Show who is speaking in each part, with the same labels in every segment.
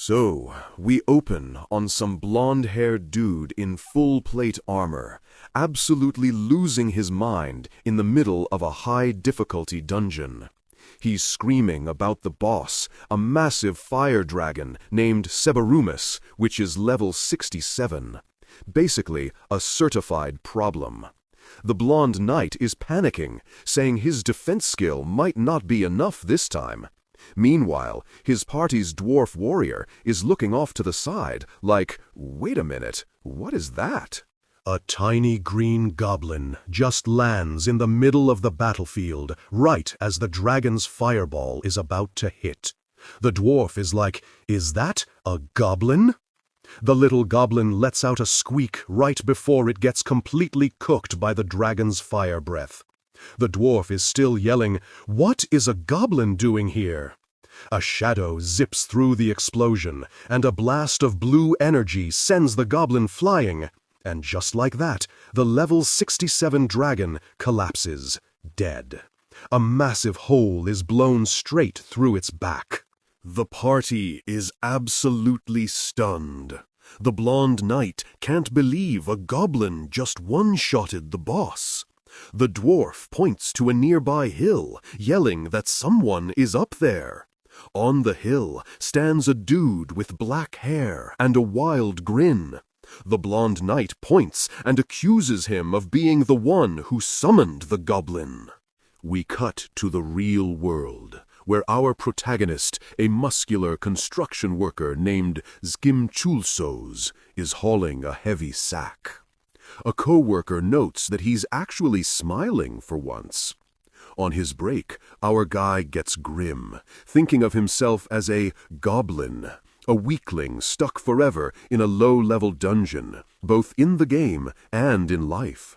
Speaker 1: So, we open on some blonde-haired dude in full-plate armor, absolutely losing his mind in the middle of a high-difficulty dungeon. He's screaming about the boss, a massive fire dragon named Cebarumus, which is level 67. Basically, a certified problem. The blonde knight is panicking, saying his defense skill might not be enough this time. Meanwhile, his party's dwarf warrior is looking off to the side, like, wait a minute, what is that?
Speaker 2: A tiny green goblin just lands in the middle of the battlefield, right as the dragon's fireball is about to hit. The dwarf is like, is that a goblin? The little goblin lets out a squeak right before it gets completely cooked by the dragon's fire breath. The dwarf is still yelling, "What is a goblin doing here?" A shadow zips through the explosion, and a blast of blue energy sends the goblin flying. And just like that, the level 67 dragon collapses, dead. A massive hole is blown straight through its back.
Speaker 1: The party is absolutely stunned. The blonde knight can't believe a goblin just one-shotted the boss. The dwarf points to a nearby hill, yelling that someone is up there. On the hill stands a dude with black hair and a wild grin. The blonde knight points and accuses him of being the one who summoned the goblin. We cut to the real world, where our protagonist, a muscular construction worker named Zkimchulsooz, is hauling a heavy sack. A co-worker notes that he's actually smiling for once. On his break, our guy gets grim, thinking of himself as a goblin, a weakling stuck forever in a low-level dungeon, both in the game and in life.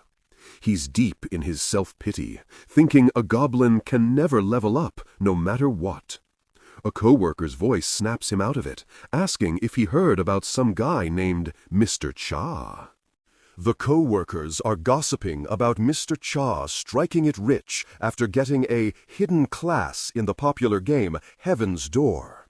Speaker 1: He's deep in his self-pity, thinking a goblin can never level up, no matter what. A co-worker's voice snaps him out of it, asking if he heard about some guy named Mr. Cha. The co-workers are gossiping about Mr. Cha striking it rich after getting a hidden class in the popular game Heaven's Door.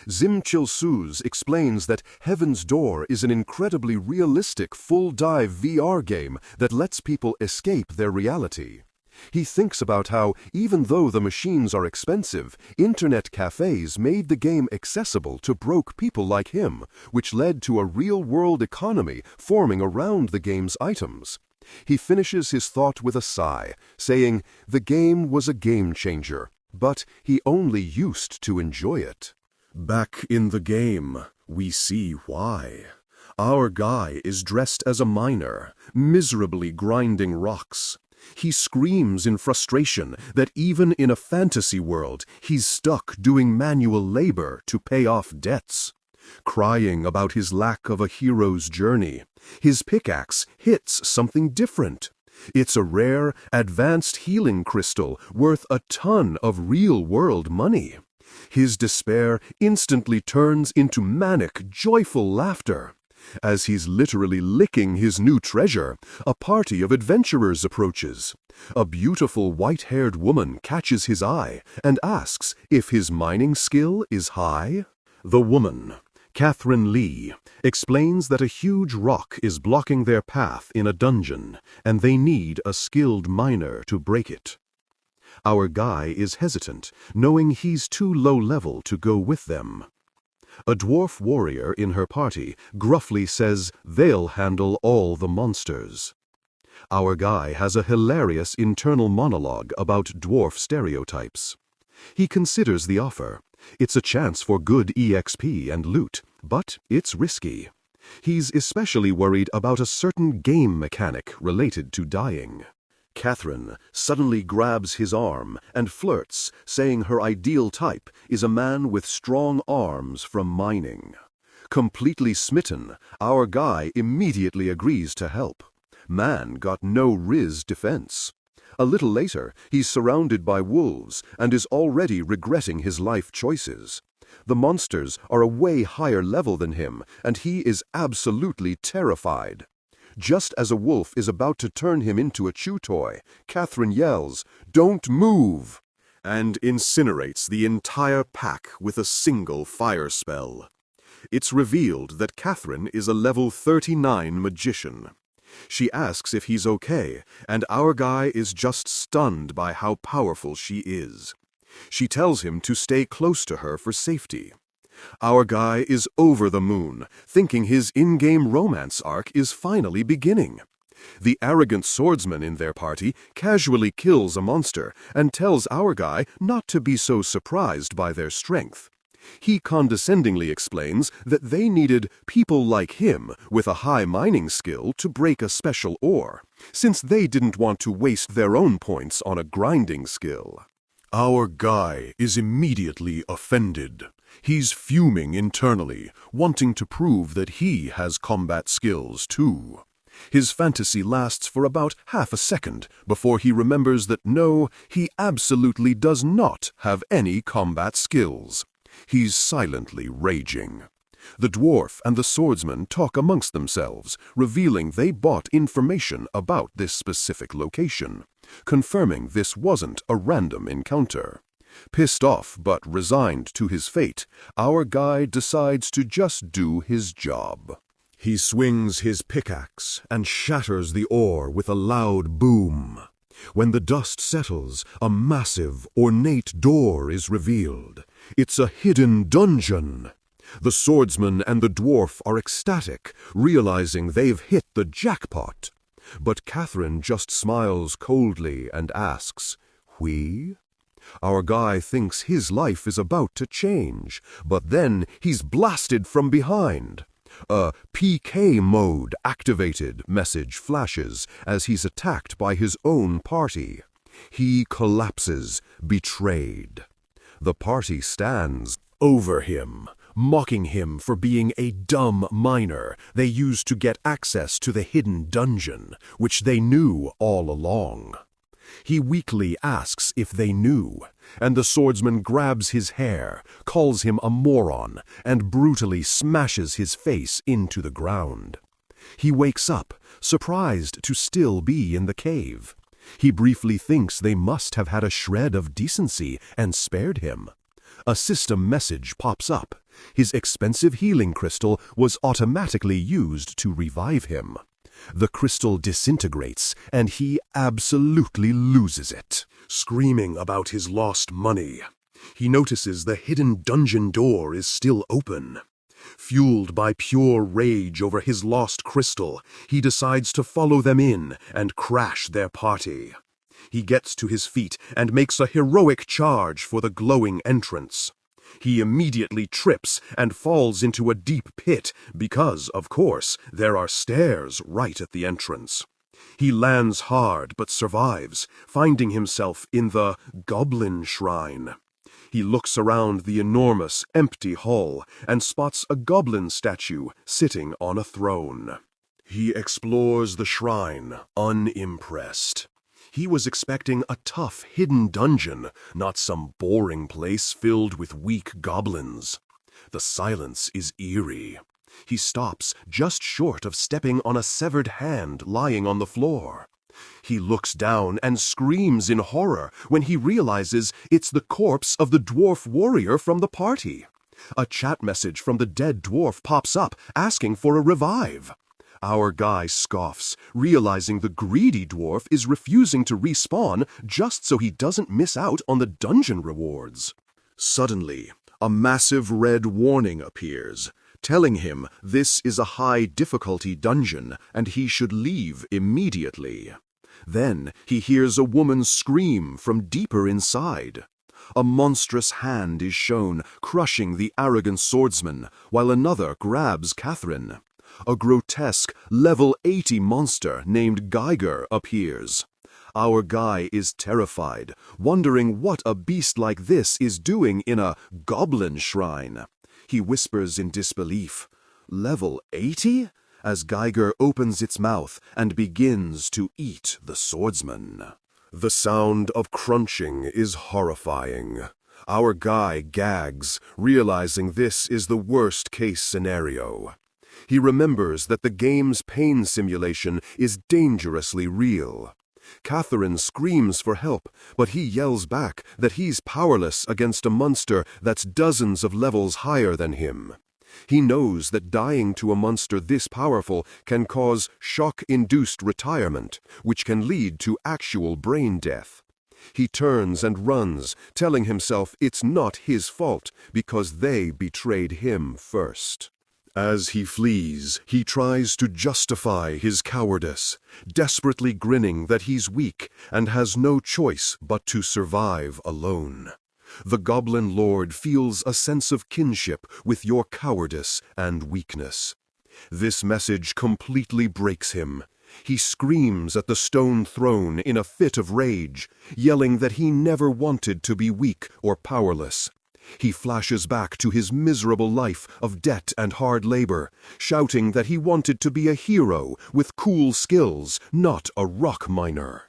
Speaker 1: Zkimchulsooz explains that Heaven's Door is an incredibly realistic full-dive VR game that lets people escape their reality. He thinks about how, even though the machines are expensive, internet cafes made the game accessible to broke people like him, which led to a real-world economy forming around the game's items. He finishes his thought with a sigh, saying, the game was a game-changer, but he only used to enjoy it. Back in the game, we see why. Our guy is dressed as a miner, miserably grinding rocks. He screams in frustration that even in a fantasy world, he's stuck doing manual labor to pay off debts. Crying about his lack of a hero's journey, his pickaxe hits something different. It's a rare, advanced healing crystal worth a ton of real-world money. His despair instantly turns into manic, joyful laughter. As he's literally licking his new treasure, a party of adventurers approaches. A beautiful white-haired woman catches his eye and asks if his mining skill is high. The woman, Catherine Lee, explains that a huge rock is blocking their path in a dungeon, and they need a skilled miner to break it. Our guy is hesitant, knowing he's too low level to go with them. A dwarf warrior in her party gruffly says they'll handle all the monsters. Our guy has a hilarious internal monologue about dwarf stereotypes. He considers the offer. It's a chance for good EXP and loot, but it's risky. He's especially worried about a certain game mechanic related to dying. Catherine suddenly grabs his arm and flirts, saying her ideal type is a man with strong arms from mining. Completely smitten, our guy immediately agrees to help. Man got no Riz defense. A little later, he's surrounded by wolves and is already regretting his life choices. The monsters are a way higher level than him, and he is absolutely terrified. Just as a wolf is about to turn him into a chew toy, Catherine yells, "Don't move!" and incinerates the entire pack with a single fire spell. It's revealed that Catherine is a level 39 magician. She asks if he's okay, and our guy is just stunned by how powerful she is. She tells him to stay close to her for safety. Our guy is over the moon, thinking his in-game romance arc is finally beginning. The arrogant swordsman in their party casually kills a monster and tells our guy not to be so surprised by their strength. He condescendingly explains that they needed people like him with a high mining skill to break a special ore, since they didn't want to waste their own points on a grinding skill. Our guy is immediately offended. He's fuming internally, wanting to prove that he has combat skills too. His fantasy lasts for about half a second before he remembers that no, he absolutely does not have any combat skills. He's silently raging. The dwarf and the swordsman talk amongst themselves, revealing they bought information about this specific location, confirming this wasn't a random encounter. Pissed off but resigned to his fate, our guy decides to just do his job. He swings his pickaxe and shatters the ore with a loud boom. When the dust settles, a massive, ornate door is revealed. It's a hidden dungeon. The swordsman and the dwarf are ecstatic, realizing they've hit the jackpot. But Catherine just smiles coldly and asks, "We?" Our guy thinks his life is about to change, but then he's blasted from behind. A PK mode activated message flashes as he's attacked by his own party. He collapses, betrayed. The party stands over him, mocking him for being a dumb miner they used to get access to the hidden dungeon, which they knew all along. He weakly asks if they knew, and the swordsman grabs his hair, calls him a moron, and brutally smashes his face into the ground. He wakes up, surprised to still be in the cave. He briefly thinks they must have had a shred of decency and spared him. A system message pops up. His expensive healing crystal was automatically used to revive him. The crystal disintegrates, and he absolutely loses it, screaming about his lost money. He notices the hidden dungeon door is still open. Fueled by pure rage over his lost crystal, he decides to follow them in and crash their party. He gets to his feet and makes a heroic charge for the glowing entrance. He immediately trips and falls into a deep pit because, of course, there are stairs right at the entrance. He lands hard but survives, finding himself in the Goblin Shrine. He looks around the enormous, empty hall and spots a goblin statue sitting on a throne. He explores the shrine, unimpressed. He was expecting a tough, hidden dungeon, not some boring place filled with weak goblins. The silence is eerie. He stops just short of stepping on a severed hand lying on the floor. He looks down and screams in horror when he realizes it's the corpse of the dwarf warrior from the party. A chat message from the dead dwarf pops up, asking for a revive. Our guy scoffs, realizing the greedy dwarf is refusing to respawn just so he doesn't miss out on the dungeon rewards. Suddenly, a massive red warning appears, telling him this is a high difficulty dungeon and he should leave immediately. Then he hears a woman scream from deeper inside. A monstrous hand is shown, crushing the arrogant swordsman, while another grabs Catherine. A grotesque, level 80 monster named Geiger appears. Our guy is terrified, wondering what a beast like this is doing in a goblin shrine. He whispers in disbelief, "Level 80?" as Geiger opens its mouth and begins to eat the swordsman. The sound of crunching is horrifying. Our guy gags, realizing this is the worst-case scenario. He remembers that the game's pain simulation is dangerously real. Catherine screams for help, but he yells back that he's powerless against a monster that's dozens of levels higher than him. He knows that dying to a monster this powerful can cause shock-induced retirement, which can lead to actual brain death. He turns and runs, telling himself it's not his fault because they betrayed him first. As he flees, he tries to justify his cowardice, desperately grinning that he's weak and has no choice but to survive alone. The Goblin Lord feels a sense of kinship with your cowardice and weakness. This message completely breaks him. He screams at the stone throne in a fit of rage, yelling that he never wanted to be weak or powerless. He flashes back to his miserable life of debt and hard labor, shouting that he wanted to be a hero with cool skills, not a rock miner.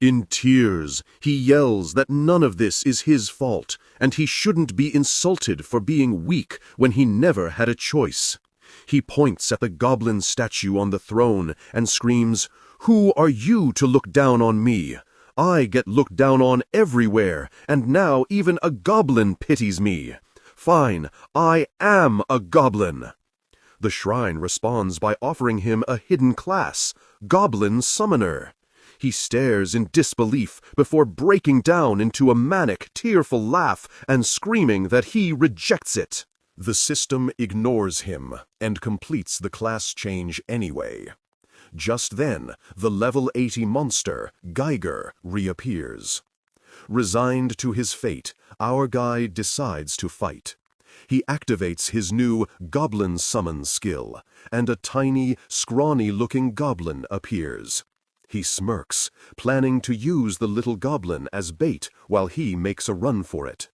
Speaker 1: In tears, he yells that none of this is his fault, and he shouldn't be insulted for being weak when he never had a choice. He points at the goblin statue on the throne and screams, "Who are you to look down on me? I get looked down on everywhere, and now even a goblin pities me. Fine, I am a goblin." The shrine responds by offering him a hidden class, Goblin Summoner. He stares in disbelief before breaking down into a manic, tearful laugh and screaming that he rejects it. The system ignores him and completes the class change anyway. Just then, the level 80 monster, Geiger, reappears. Resigned to his fate, our guy decides to fight. He activates his new Goblin Summon skill, and a tiny, scrawny-looking goblin appears. He smirks, planning to use the little goblin as bait while he makes a run for it.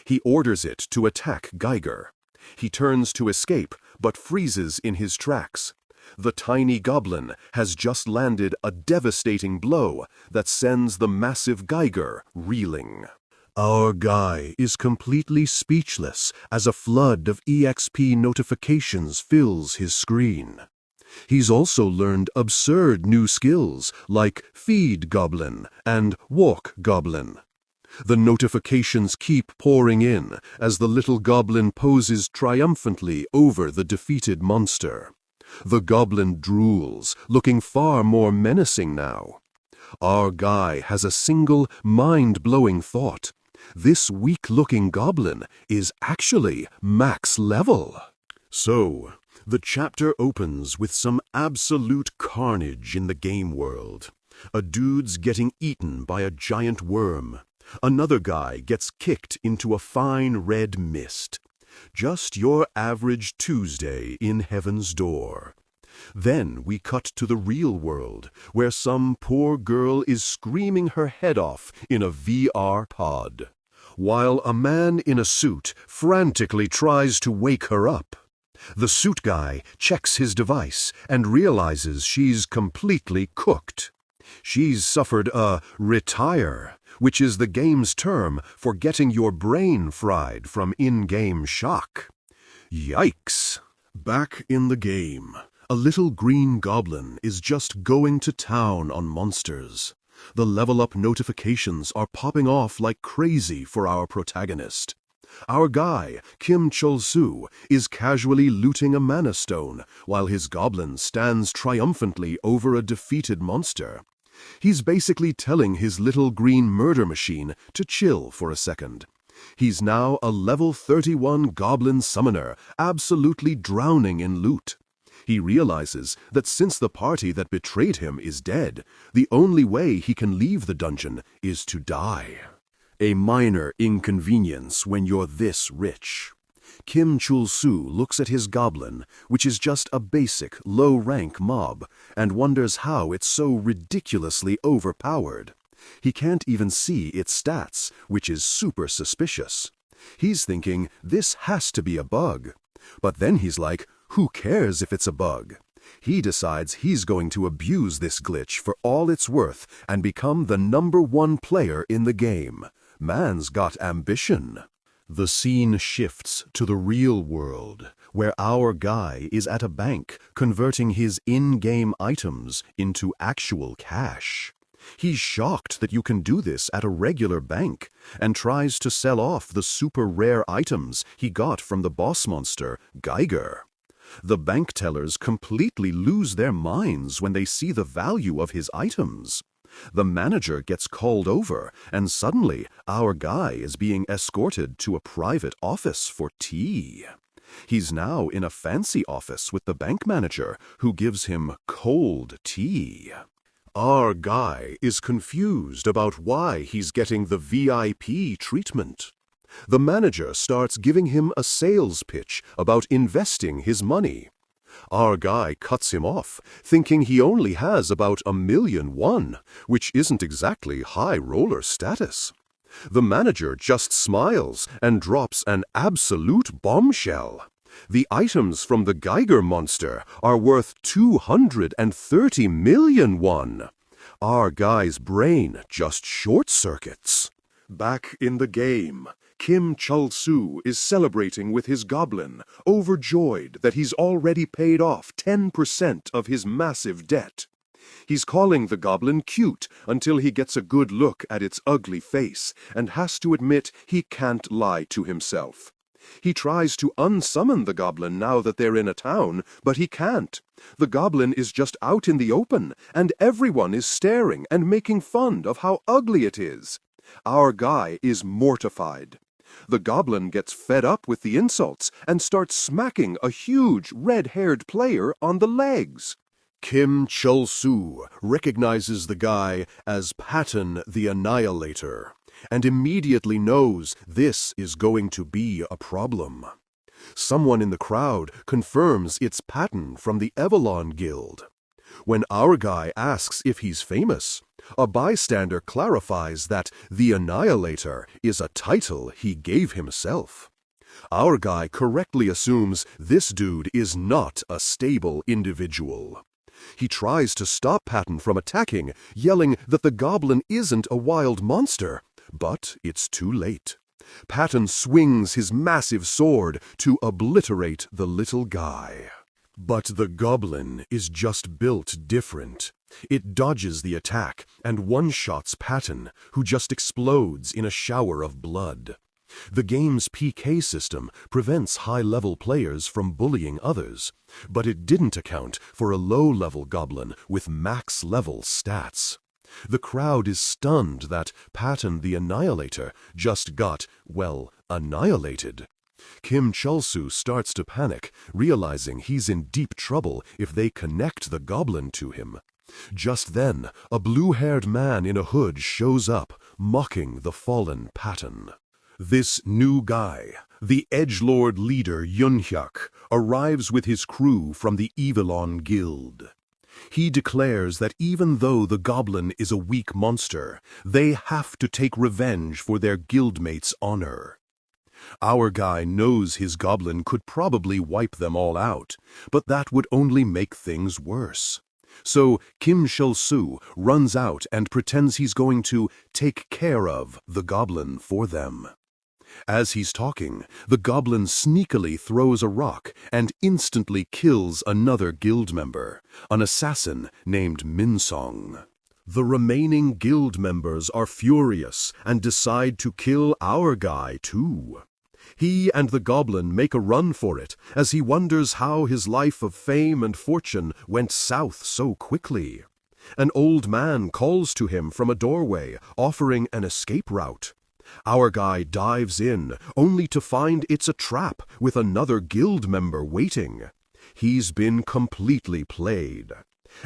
Speaker 1: He orders it to attack Geiger. He turns to escape, but freezes in his tracks. The tiny goblin has just landed a devastating blow that sends the massive Geiger reeling. Our guy is completely speechless as a flood of EXP notifications fills his screen. He's also learned absurd new skills like Feed Goblin and Walk Goblin. The notifications keep pouring in as the little goblin poses triumphantly over the defeated monster. The goblin drools, looking far more menacing now. Our guy has a single mind-blowing thought. This weak-looking goblin is actually max level. So, the chapter opens with some absolute carnage in the game world. A dude's getting eaten by a giant worm. Another guy gets kicked into a fine red mist. Just your average Tuesday in Heaven's Door. Then we cut to the real world, where some poor girl is screaming her head off in a VR pod, while a man in a suit frantically tries to wake her up. The suit guy checks his device and realizes she's completely cooked. She's suffered a retire, which is the game's term for getting your brain fried from in-game shock. Yikes! Back in the game, a little green goblin is just going to town on monsters. The level-up notifications are popping off like crazy for our protagonist. Our guy, Zkimchulsooz, is casually looting a mana stone, while his goblin stands triumphantly over a defeated monster. He's basically telling his little green murder machine to chill for a second. He's now a level 31 Goblin Summoner, absolutely drowning in loot. He realizes that since the party that betrayed him is dead, the only way he can leave the dungeon is to die. A minor inconvenience when you're this rich. Zkimchulsooz looks at his goblin, which is just a basic, low-rank mob, and wonders how it's so ridiculously overpowered. He can't even see its stats, which is super suspicious. He's thinking, this has to be a bug. But then he's like, who cares if it's a bug? He decides he's going to abuse this glitch for all it's worth and become the #1 player in the game. Man's got ambition. The scene shifts to the real world, where our guy is at a bank converting his in-game items into actual cash.
Speaker 2: He's shocked that you can do this at a regular bank and tries to sell off the super rare items he got from the boss monster, Geiger. The bank tellers completely lose their minds when they see the value of his items. The manager gets called over, and suddenly our guy is being escorted to a private office for tea. He's now in a fancy office with the bank manager, who gives him cold tea. Our guy is confused about why he's getting the VIP treatment. The manager starts giving him a sales pitch about investing his money. Our guy cuts him off, thinking he only has about 1,000,001, which isn't exactly high roller status. The manager just smiles and drops an absolute bombshell. The items from the Geiger monster are worth 230,000,001. Our guy's brain just short-circuits. Back in the game, Zkimchulsooz is celebrating with his goblin, overjoyed that he's already paid off 10% of his massive debt. He's calling the goblin cute until he gets a good look at its ugly face and has to admit he can't lie to himself. He tries to unsummon the goblin now that they're in a town, but he can't. The goblin is just out in the open, and everyone is staring and making fun of how ugly it is. Our guy is mortified. The goblin gets fed up with the insults and starts smacking a huge red-haired player on the legs. Zkimchulsooz recognizes the guy as Patton the Annihilator and immediately knows this is going to be a problem. Someone in the crowd confirms it's Patton from the Avalon Guild. When our guy asks if he's famous, a bystander clarifies that the Annihilator is a title he gave himself. Our guy correctly assumes this dude is not a stable individual. He tries to stop Patton from attacking, yelling that the goblin isn't a wild monster, but it's too late. Patton swings his massive sword to obliterate the little guy. But the goblin is just built different. It dodges the attack and one-shots Patton, who just explodes in a shower of blood. The game's PK system prevents high-level players from bullying others, but it didn't account for a low-level goblin with max-level stats. The crowd is stunned that Patton the Annihilator just got, well, annihilated. Zkimchulsooz starts to panic, realizing he's in deep trouble if they connect the goblin to him. Just then, a blue-haired man in a hood shows up, mocking the fallen Patton. This new guy, the edgelord leader Yunhyuk, arrives with his crew from the Avalon Guild. He declares that even though the goblin is a weak monster, they have to take revenge for their guildmates' honor. Our guy knows his goblin could probably wipe them all out, but that would only make things worse. So Zkimchulsooz runs out and pretends he's going to take care of the goblin for them. As he's talking, the goblin sneakily throws a rock and instantly kills another guild member, an assassin named Minsong. The remaining guild members are furious and decide to kill our guy too. He and the goblin make a run for it as he wonders how his life of fame and fortune went south so quickly. An old man calls to him from a doorway, offering an escape route. Our guy dives in, only to find it's a trap with another guild member waiting. He's been completely played.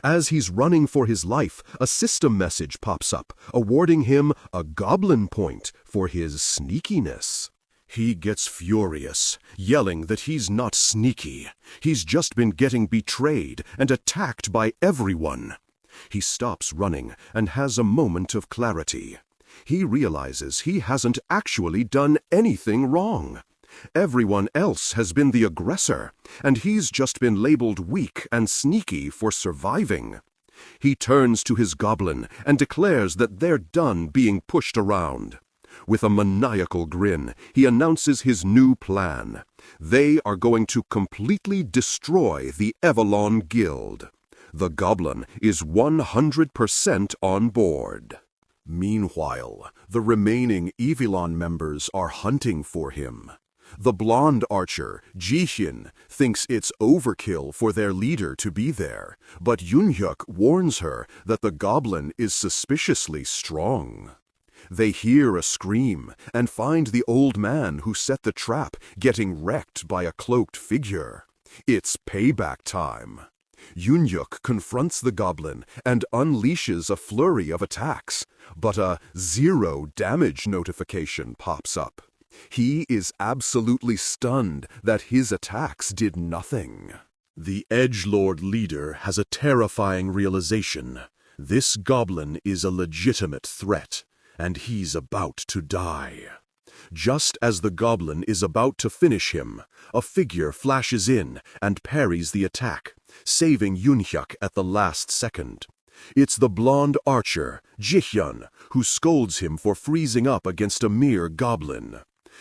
Speaker 2: As he's running for his life, a system message pops up, awarding him a goblin point for his sneakiness. He gets furious, yelling that he's not sneaky. He's just been getting betrayed and attacked by everyone. He stops running and has a moment of clarity. He realizes he hasn't actually done anything wrong. Everyone else has been the aggressor, and he's just been labeled weak and sneaky for surviving. He turns to his goblin and declares that they're done being pushed around. With a maniacal grin, he announces his new plan. They are going to completely destroy the Avalon Guild.
Speaker 3: The goblin is 100% on board.
Speaker 2: Meanwhile, the remaining Evilon members are hunting for him. The blonde archer, Jihyun, thinks it's overkill for their leader to be there, but Yunhyuk warns her that the goblin is suspiciously strong. They hear a scream and find the old man who set the trap getting wrecked by a cloaked figure. It's payback time. Yunhyuk confronts the goblin and unleashes a flurry of attacks, but a 0 damage notification pops up. He is absolutely stunned that his attacks did nothing. The edgelord leader has a terrifying realization. This goblin is a legitimate threat, and he's about to die. Just as the goblin is about to finish him, a figure flashes in and parries the attack, saving Yunhyuk at the last second. It's the blonde archer, Jihyun, who scolds him for freezing up against a mere goblin.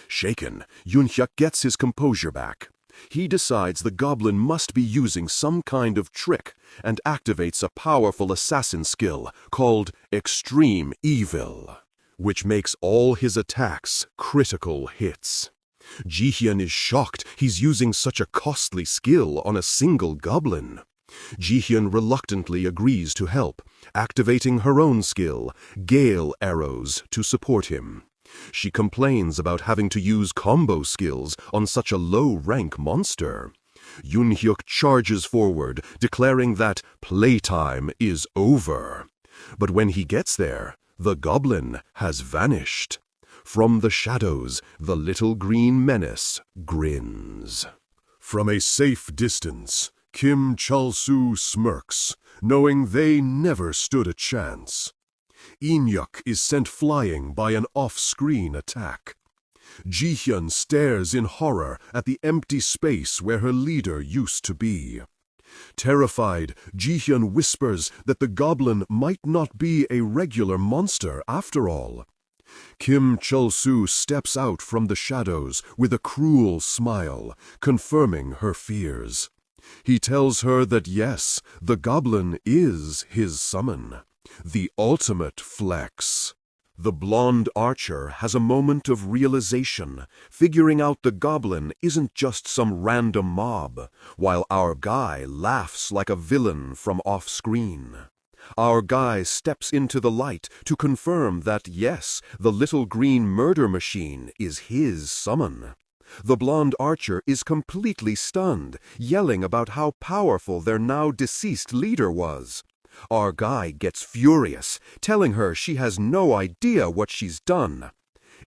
Speaker 2: Shaken, Yunhyuk gets his composure back. He decides the goblin must be using some kind of trick and activates a powerful assassin skill called Extreme Evil, which makes all his attacks critical hits. Jihyun is shocked he's using such a costly skill on a single goblin. Jihyun reluctantly agrees to help, activating her own skill, Gale Arrows, to support him. She complains about having to use combo skills on such a low-rank monster. Yunhyuk charges forward, declaring that playtime is over. But when he gets there, the goblin has vanished. From the shadows, the little green menace grins. From a safe distance, Zkimchulsooz smirks, knowing they never stood a chance. Inyuk is sent flying by an off-screen attack. Jihyun stares in horror at the empty space where her leader used to be. Terrified, Jihyun whispers that the goblin might not be a regular monster after all. Zkimchulsooz steps out from the shadows with a cruel smile, confirming her fears. He tells her that yes, the goblin is his summon. The ultimate flex. The blonde archer has a moment of realization, figuring out the goblin isn't just some random mob, while our guy laughs like a villain from off-screen. Our guy steps into the light to confirm that yes, the little green murder machine is his summon. The blonde archer is completely stunned, yelling about how powerful their now deceased leader was. Our guy gets furious, telling her she has no idea what she's done.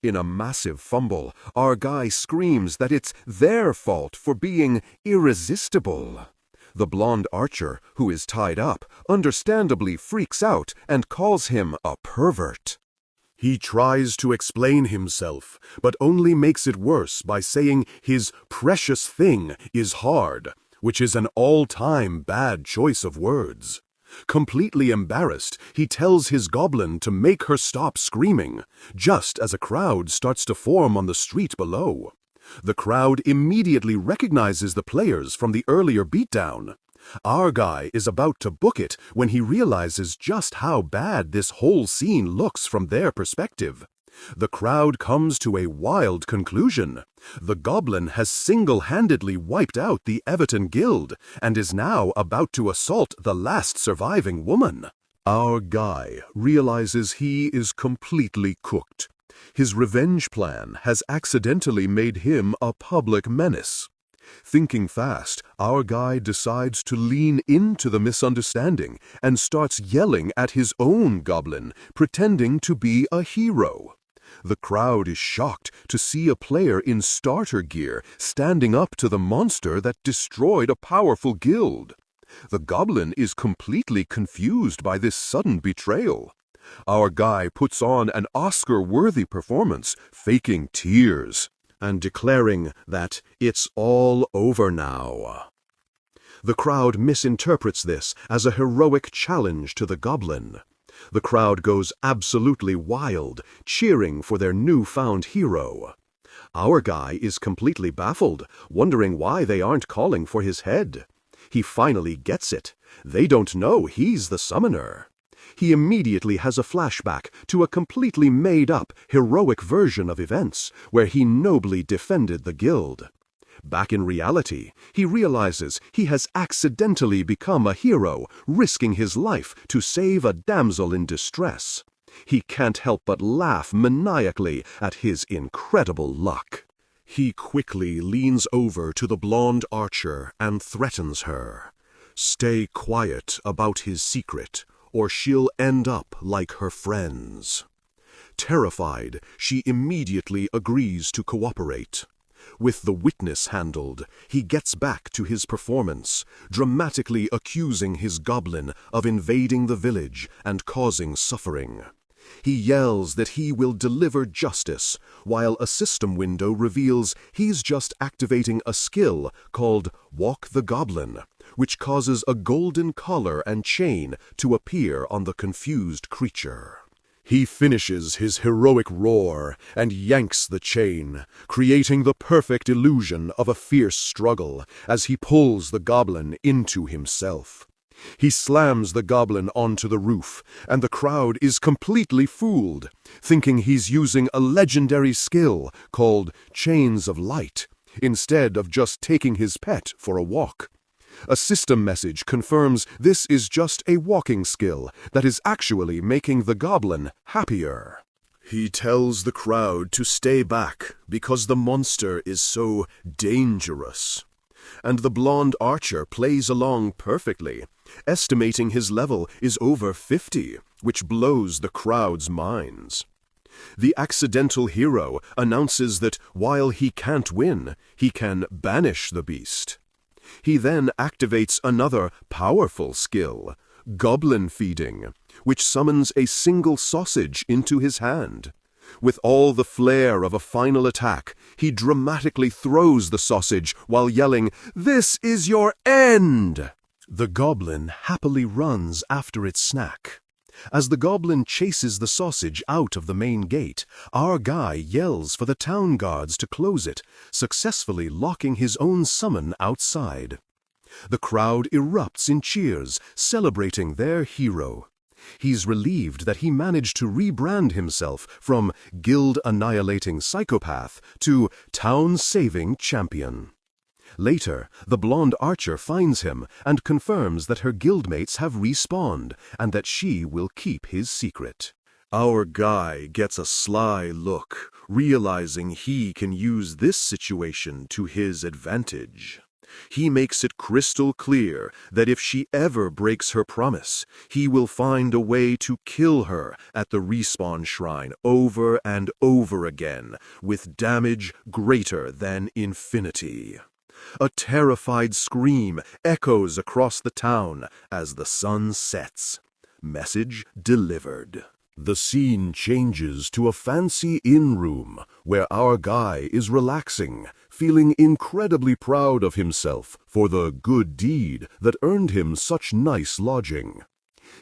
Speaker 2: In a massive fumble, our guy screams that it's their fault for being irresistible. The blonde archer, who is tied up, understandably freaks out and calls him a pervert. He tries to explain himself, but only makes it worse by saying his precious thing is hard, which is an all-time bad choice of words. Completely embarrassed, he tells his goblin to make her stop screaming, just as a crowd starts to form on the street below. The crowd immediately recognizes the players from the earlier beatdown. Our guy is about to book it when he realizes just how bad this whole scene looks from their perspective. The crowd comes to a wild conclusion. The goblin has single-handedly wiped out the Everton Guild and is now about to assault the last surviving woman. Our guy realizes he is completely cooked. His revenge plan has accidentally made him a public menace. Thinking fast, our guy decides to lean into the misunderstanding and starts yelling at his own goblin, pretending to be a hero. The crowd is shocked to see a player in starter gear standing up to the monster that destroyed a powerful guild. The goblin is completely confused by this sudden betrayal. Our guy puts on an Oscar-worthy performance, faking tears and declaring that it's all over now. The crowd misinterprets this as a heroic challenge to the goblin. The crowd goes absolutely wild, cheering for their newfound hero. Our guy is completely baffled, wondering why they aren't calling for his head. He finally gets it. They don't know he's the summoner. He immediately has a flashback to a completely made-up, heroic version of events where he nobly defended the guild. Back in reality, he realizes he has accidentally become a hero, risking his life to save a damsel in distress. He can't help but laugh maniacally at his incredible luck. He quickly leans over to the blonde archer and threatens her. Stay quiet about his secret, or she'll end up like her friends. Terrified, she immediately agrees to cooperate. With the witness handled, he gets back to his performance, dramatically accusing his goblin of invading the village and causing suffering. He yells that he will deliver justice, while a system window reveals he's just activating a skill called Walk the Goblin, which causes a golden collar and chain to appear on the confused creature. He finishes his heroic roar and yanks the chain, creating the perfect illusion of a fierce struggle as he pulls the goblin into himself. He slams the goblin onto the roof, and the crowd is completely fooled, thinking he's using a legendary skill called Chains of Light, instead of just taking his pet for a walk. A system message confirms this is just a walking skill that is actually making the goblin happier. He tells the crowd to stay back because the monster is so dangerous. And the blonde archer plays along perfectly, estimating his level is over 50, which blows the crowd's minds. The accidental hero announces that while he can't win, he can banish the beast. He then activates another powerful skill, goblin feeding, which summons a single sausage into his hand. With all the flair of a final attack, he dramatically throws the sausage while yelling, "This is your end!" The goblin happily runs after its snack. As the goblin chases the sausage out of the main gate, our guy yells for the town guards to close it, successfully locking his own summon outside. The crowd erupts in cheers, celebrating their hero. He's relieved that he managed to rebrand himself from guild-annihilating psychopath to town-saving champion. Later, the blonde archer finds him and confirms that her guildmates have respawned and that she will keep his secret. Our guy gets a sly look, realizing he can use this situation to his advantage. He makes it crystal clear that if she ever breaks her promise, he will find a way to kill her at the respawn shrine over and over again, with damage greater than infinity. A terrified scream echoes across the town as the sun sets. Message delivered. The scene changes to a fancy inn room where our guy is relaxing, feeling incredibly proud of himself for the good deed that earned him such nice lodging.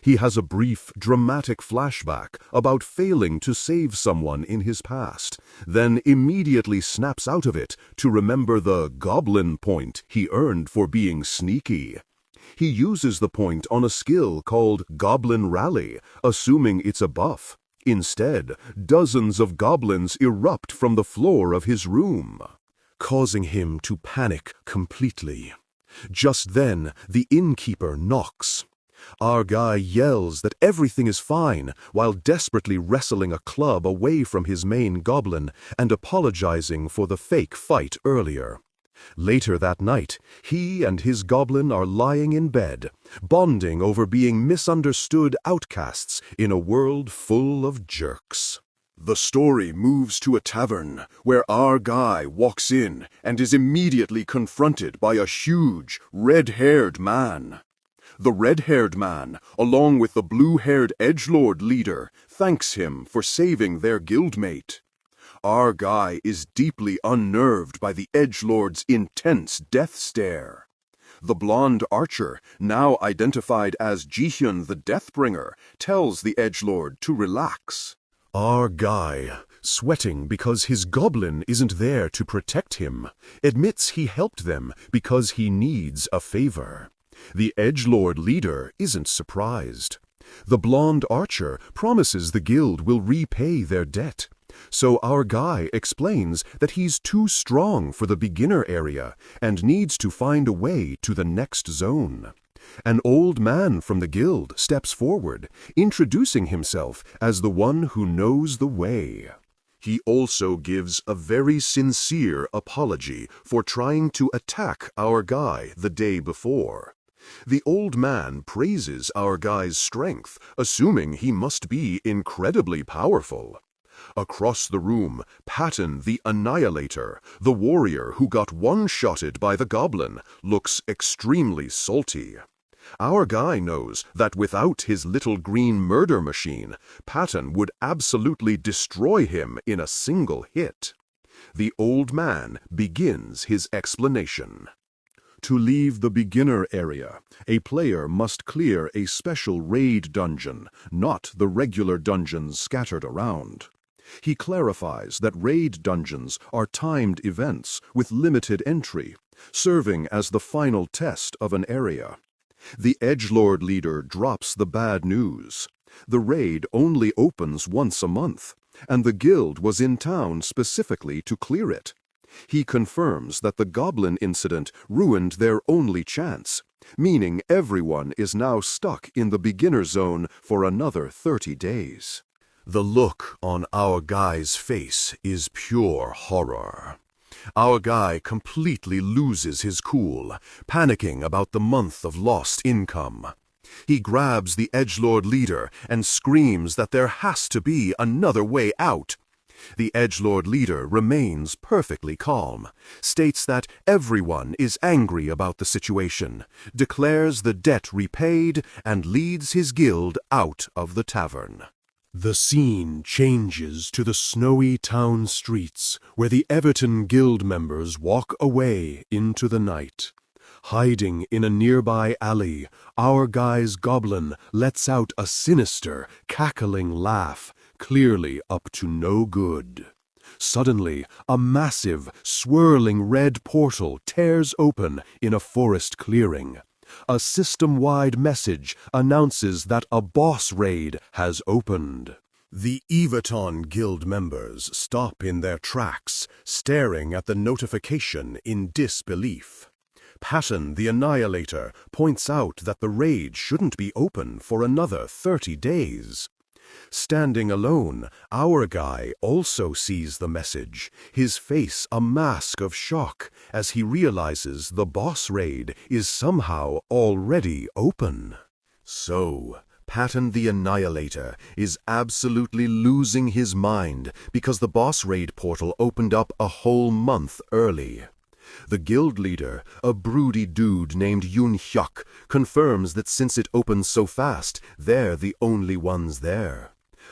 Speaker 2: He has a brief, dramatic flashback about failing to save someone in his past, then immediately snaps out of it to remember the goblin point he earned for being sneaky. He uses the point on a skill called Goblin Rally, assuming it's a buff. Instead, dozens of goblins erupt from the floor of his room, causing him to panic completely. Just then, the innkeeper knocks. Our guy yells that everything is fine while desperately wrestling a club away from his main goblin and apologizing for the fake fight earlier. Later that night, he and his goblin are lying in bed, bonding over being misunderstood outcasts in a world full of jerks. The story moves to a tavern where our guy walks in and is immediately confronted by a huge, red-haired man. The red-haired man, along with the blue-haired edgelord leader, thanks him for saving their guildmate. Our guy is deeply unnerved by the edgelord's intense death stare. The blonde archer, now identified as Jihyun the Deathbringer, tells the edgelord to relax. Our guy, sweating because his goblin isn't there to protect him, admits he helped them because he needs a favor.
Speaker 1: The edgelord leader isn't surprised. The blonde archer promises the guild will repay their debt. So our guy explains that he's too strong for the beginner area and needs to find a way to the next zone. An old man from the guild steps forward, introducing himself as the one who knows the way. He also gives a very sincere apology for trying to attack our guy the day before. The old man praises our guy's strength, assuming he must be incredibly powerful. Across the room, Patton the Annihilator, the warrior who got one-shotted by the goblin, looks extremely salty. Our guy knows that without his little green murder machine, Patton would absolutely destroy him in a single hit. The old man begins his explanation. To leave the beginner area, a player must clear a special raid dungeon, not the regular dungeons scattered around. He clarifies that raid dungeons are timed events with limited entry, serving as the final test of an area. The edgelord leader drops the bad news. The raid only opens once a month, and the guild was in town specifically to clear it. He confirms that the goblin incident ruined their only chance, meaning everyone is now stuck in the beginner zone for another 30 days. The look on our guy's face is pure horror. Our guy completely loses his cool, panicking about the month of lost income. He grabs the edgelord leader and screams that there has to be another way out. The edgelord leader remains perfectly calm, states that everyone is angry about the situation, declares the debt repaid, and leads his guild out of the tavern. The scene changes to the snowy town streets, where the Everton Guild members walk away into the night. Hiding in a nearby alley, our guy's goblin lets out a sinister, cackling laugh, clearly up to no good. Suddenly, a massive, swirling red portal tears open in a forest clearing. A system-wide message announces that a boss raid has opened. The Everton Guild members stop in their tracks, staring at the notification in disbelief. Patton the Annihilator points out that the raid shouldn't be open for another 30 days. Standing alone, our guy also sees the message, his face a mask of shock as he realizes the boss raid is somehow already open. So, Patton the Annihilator is absolutely losing his mind because the boss raid portal opened up a whole month early. The guild leader, a broody dude named Yun-hyuk, confirms that since it opens so fast, they're the only ones there.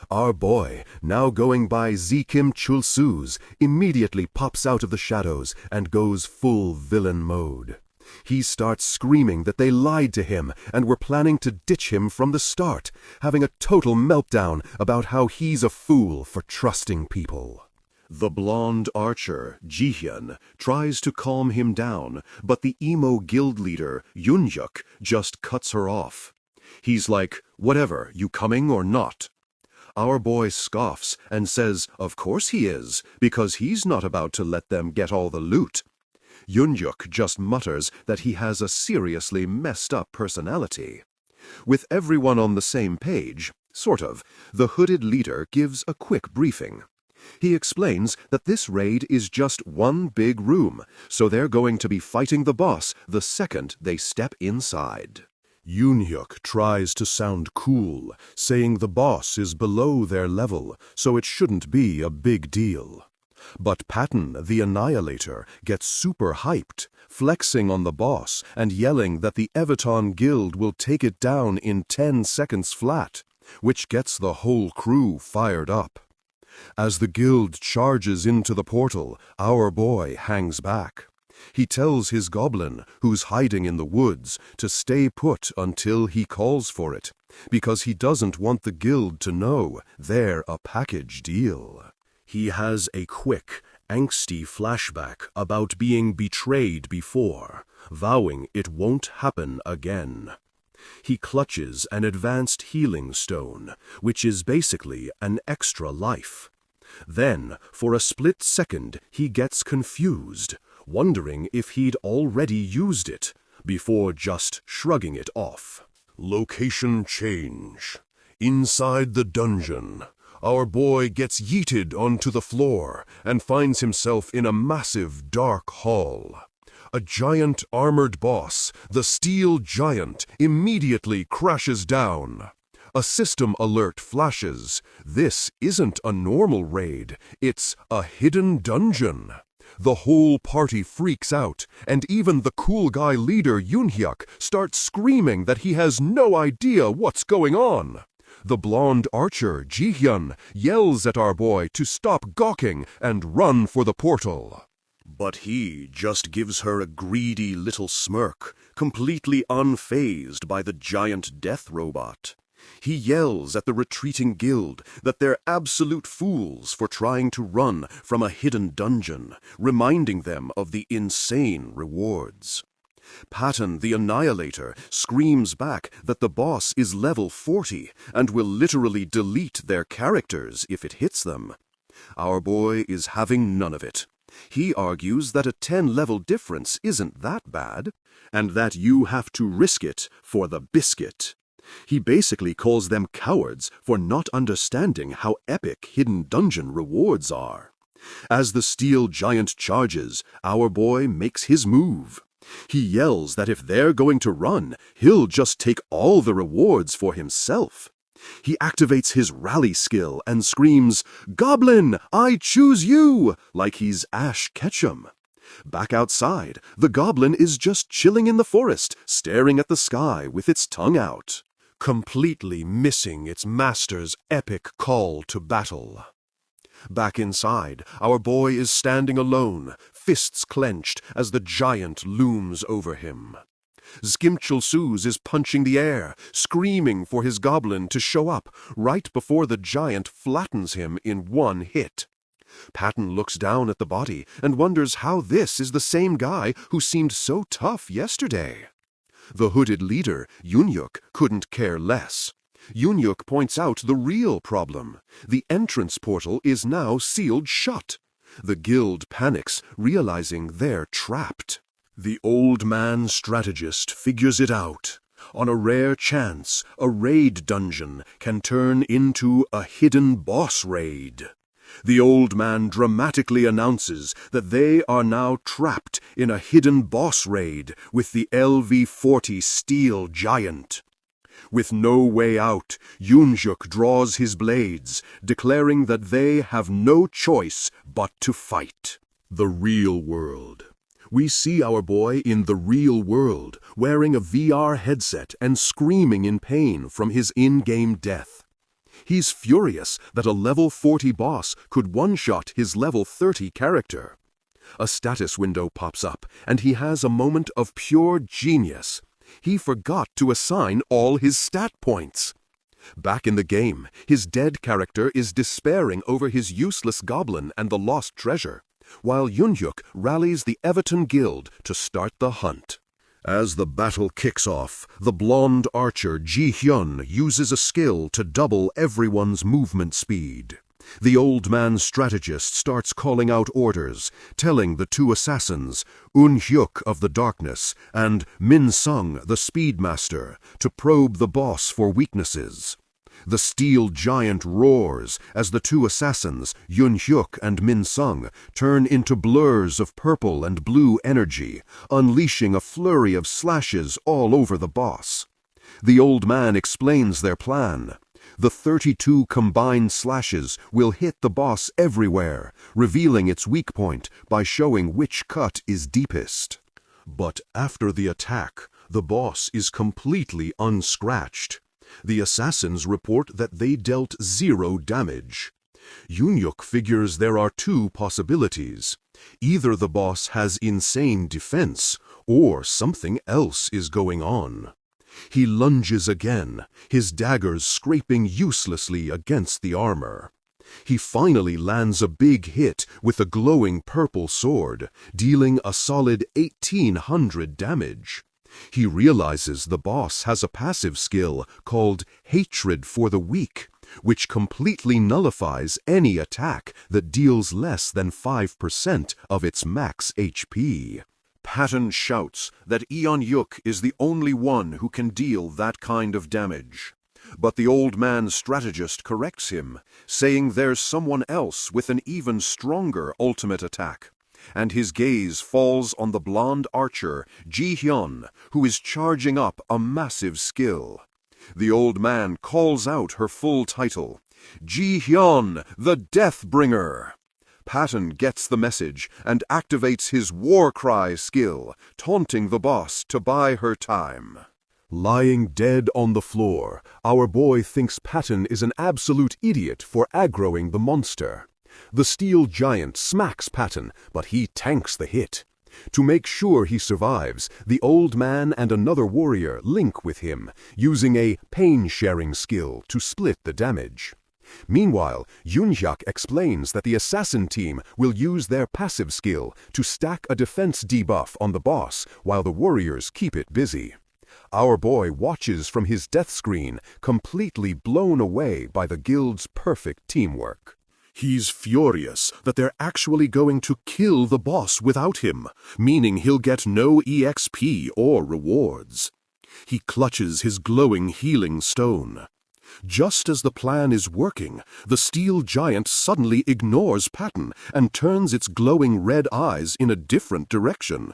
Speaker 1: Our boy, now going by Zkimchulsooz, immediately pops out of the shadows and goes full villain mode. He starts screaming that they lied to him and were planning to ditch him from the start, having a total meltdown about how he's a fool for trusting people. The blonde archer, Jihyun, tries to calm him down, but the emo guild leader, Yun-hyuk, just cuts her off. He's like, "Whatever, you coming or not?" Our boy scoffs and says, of course he is, because he's not about to let them get all the loot. Yun-hyuk just mutters that he has a seriously messed up personality. With everyone on the same page, sort of, the hooded leader gives a quick briefing. He explains that this raid is just one big room, so they're going to be fighting the boss the second they step inside. Yun-hyuk tries to sound cool, saying the boss is below their level, so it shouldn't be a big deal. But Patton the Annihilator gets super hyped, flexing on the boss and yelling that the Everton Guild will take it down in 10 seconds flat, which gets the whole crew fired up. As the guild charges into the portal, our boy hangs back. He tells his goblin, who's hiding in the woods, to stay put until he calls for it, because he doesn't want the guild to know they're a package deal. He has a quick,
Speaker 2: angsty flashback about being betrayed before, vowing it won't happen again. He clutches an advanced healing stone, which is basically an extra life. Then, for a split second, he gets confused, wondering if he'd already used it, before just shrugging it off.
Speaker 1: Location change. Inside the dungeon, our boy gets yeeted onto the floor and finds himself in a massive dark hall. A giant armored boss, the Steel Giant, immediately crashes down. A system alert flashes. This isn't a normal raid, it's a hidden dungeon. The whole party freaks out, and even the cool guy leader Yunhyuk starts screaming that he has no idea what's going on. The blonde archer Jihyun yells at our boy to stop gawking and run for the portal.
Speaker 2: But he just gives her a greedy little smirk, completely unfazed by the giant death robot. He yells at the retreating guild that they're absolute fools for trying to run from a hidden dungeon, reminding them of the insane rewards. Patton the Annihilator screams back that the boss is level 40 and will literally delete their characters if it hits them. Our boy is having none of it. He argues that a 10-level difference isn't that bad, and that you have to risk it for the biscuit. He basically calls them cowards for not understanding how epic hidden dungeon rewards are. As the Steel Giant charges, our boy makes his move. He yells that if they're going to run, he'll just take all the rewards for himself. He activates his rally skill and screams, "Goblin, I choose you!" like he's Ash Ketchum. Back outside, the goblin is just chilling in the forest, staring at the sky with its tongue out, completely missing its master's epic call to battle. Back inside, our boy is standing alone, fists clenched as the giant looms over him. Zkimchulsooz is punching the air, screaming for his goblin to show up right before the giant flattens him in one hit. Patton looks down at the body and wonders how this is the same guy who seemed so tough yesterday. The hooded leader, Yunhyuk, couldn't care less. Yunhyuk points out the real problem. The entrance portal is now sealed shut. The guild panics, realizing they're trapped. The old man strategist figures it out. On a rare chance, a raid dungeon can turn into a hidden boss raid. The old man dramatically announces that they are now trapped in a hidden boss raid with the LV-40 Steel Giant. With no way out, Yunhyuk draws his blades, declaring that they have no choice but to fight. The real world. We see our boy in the real world, wearing a VR headset and screaming in pain from his in-game death. He's furious that a level 40 boss could one-shot his level 30 character. A status window pops up, and he has a moment of pure genius. He forgot to assign all his stat points. Back in the game, his dead character is despairing over his useless goblin and the lost treasure, while Yunhyuk rallies the Everton Guild to start the hunt. As the battle kicks off, the blonde archer Jihyun uses a skill to double everyone's movement speed. The old man strategist starts calling out orders, telling the two assassins, Unhyuk of the Darkness and Min Sung the Speedmaster, to probe the boss for weaknesses. The Steel Giant roars as the two assassins, Yunhyuk and Min Sung, turn into blurs of purple and blue energy, unleashing a flurry of slashes all over the boss. The old man explains their plan. The 32 combined slashes will hit the boss everywhere, revealing its weak point by showing which cut is deepest. But after the attack, the boss is completely unscratched. The assassins report that they dealt 0 damage. Yunhyuk figures there are two possibilities. Either the boss has insane defense, or something else is going on. He lunges again, his daggers scraping uselessly against the armor.
Speaker 1: He finally lands a big hit with a glowing purple sword, dealing a solid 1800 damage. He realizes the boss has a passive skill called Hatred for the Weak, which completely nullifies any attack that deals less than 5% of its max HP. Patton shouts that Eon Yuk is the only one who can deal that kind of damage. But the old man's strategist corrects him, saying there's someone else with an even stronger ultimate attack. And his gaze falls on the blonde archer, Ji-hyun, who is charging up a massive skill. The old man calls out her full title, Ji-hyun, the Deathbringer. Patton gets the message and activates his war cry skill, taunting the boss to buy her time. Lying dead on the floor, our boy thinks Patton is an absolute idiot for aggroing the monster. The steel giant smacks Patton, but he tanks the hit. To make sure he survives, the old man and another warrior link with him, using a pain-sharing skill to split the damage. Meanwhile, Yoon-hyuk explains that the assassin team will use their passive skill to stack a defense debuff on the boss while the warriors keep it busy. Our boy watches from his death screen, completely blown away by the guild's perfect teamwork. He's furious that they're actually going to kill the boss without him, meaning he'll get no EXP or rewards. He clutches his glowing healing stone. Just as the plan is working, the steel giant suddenly ignores Patton and turns its glowing red eyes in a different direction.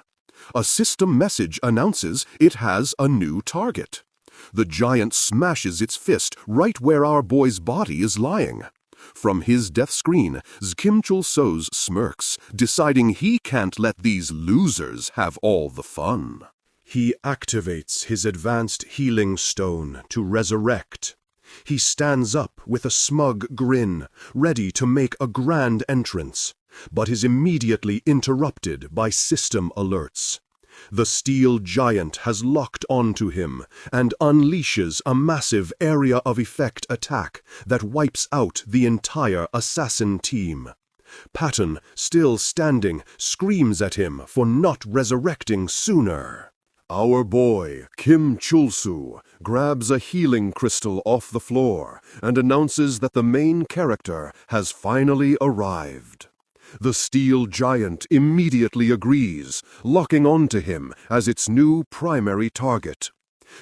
Speaker 1: A system message announces it has a new target. The giant smashes its fist right where our boy's body is lying. From his death screen, Zkimchulsooz smirks, deciding he can't let these losers have all the fun. He activates his advanced healing stone to resurrect. He stands up with a smug grin, ready to make a grand entrance, but is immediately interrupted by system alerts. The steel giant has locked onto him and unleashes a massive area of effect attack that wipes out the entire assassin team. Patton, still standing, screams at him for not resurrecting sooner. Our boy, Zkimchulsooz, grabs a healing crystal off the floor and announces that the main character has finally arrived. The steel giant immediately agrees, locking onto him as its new primary target.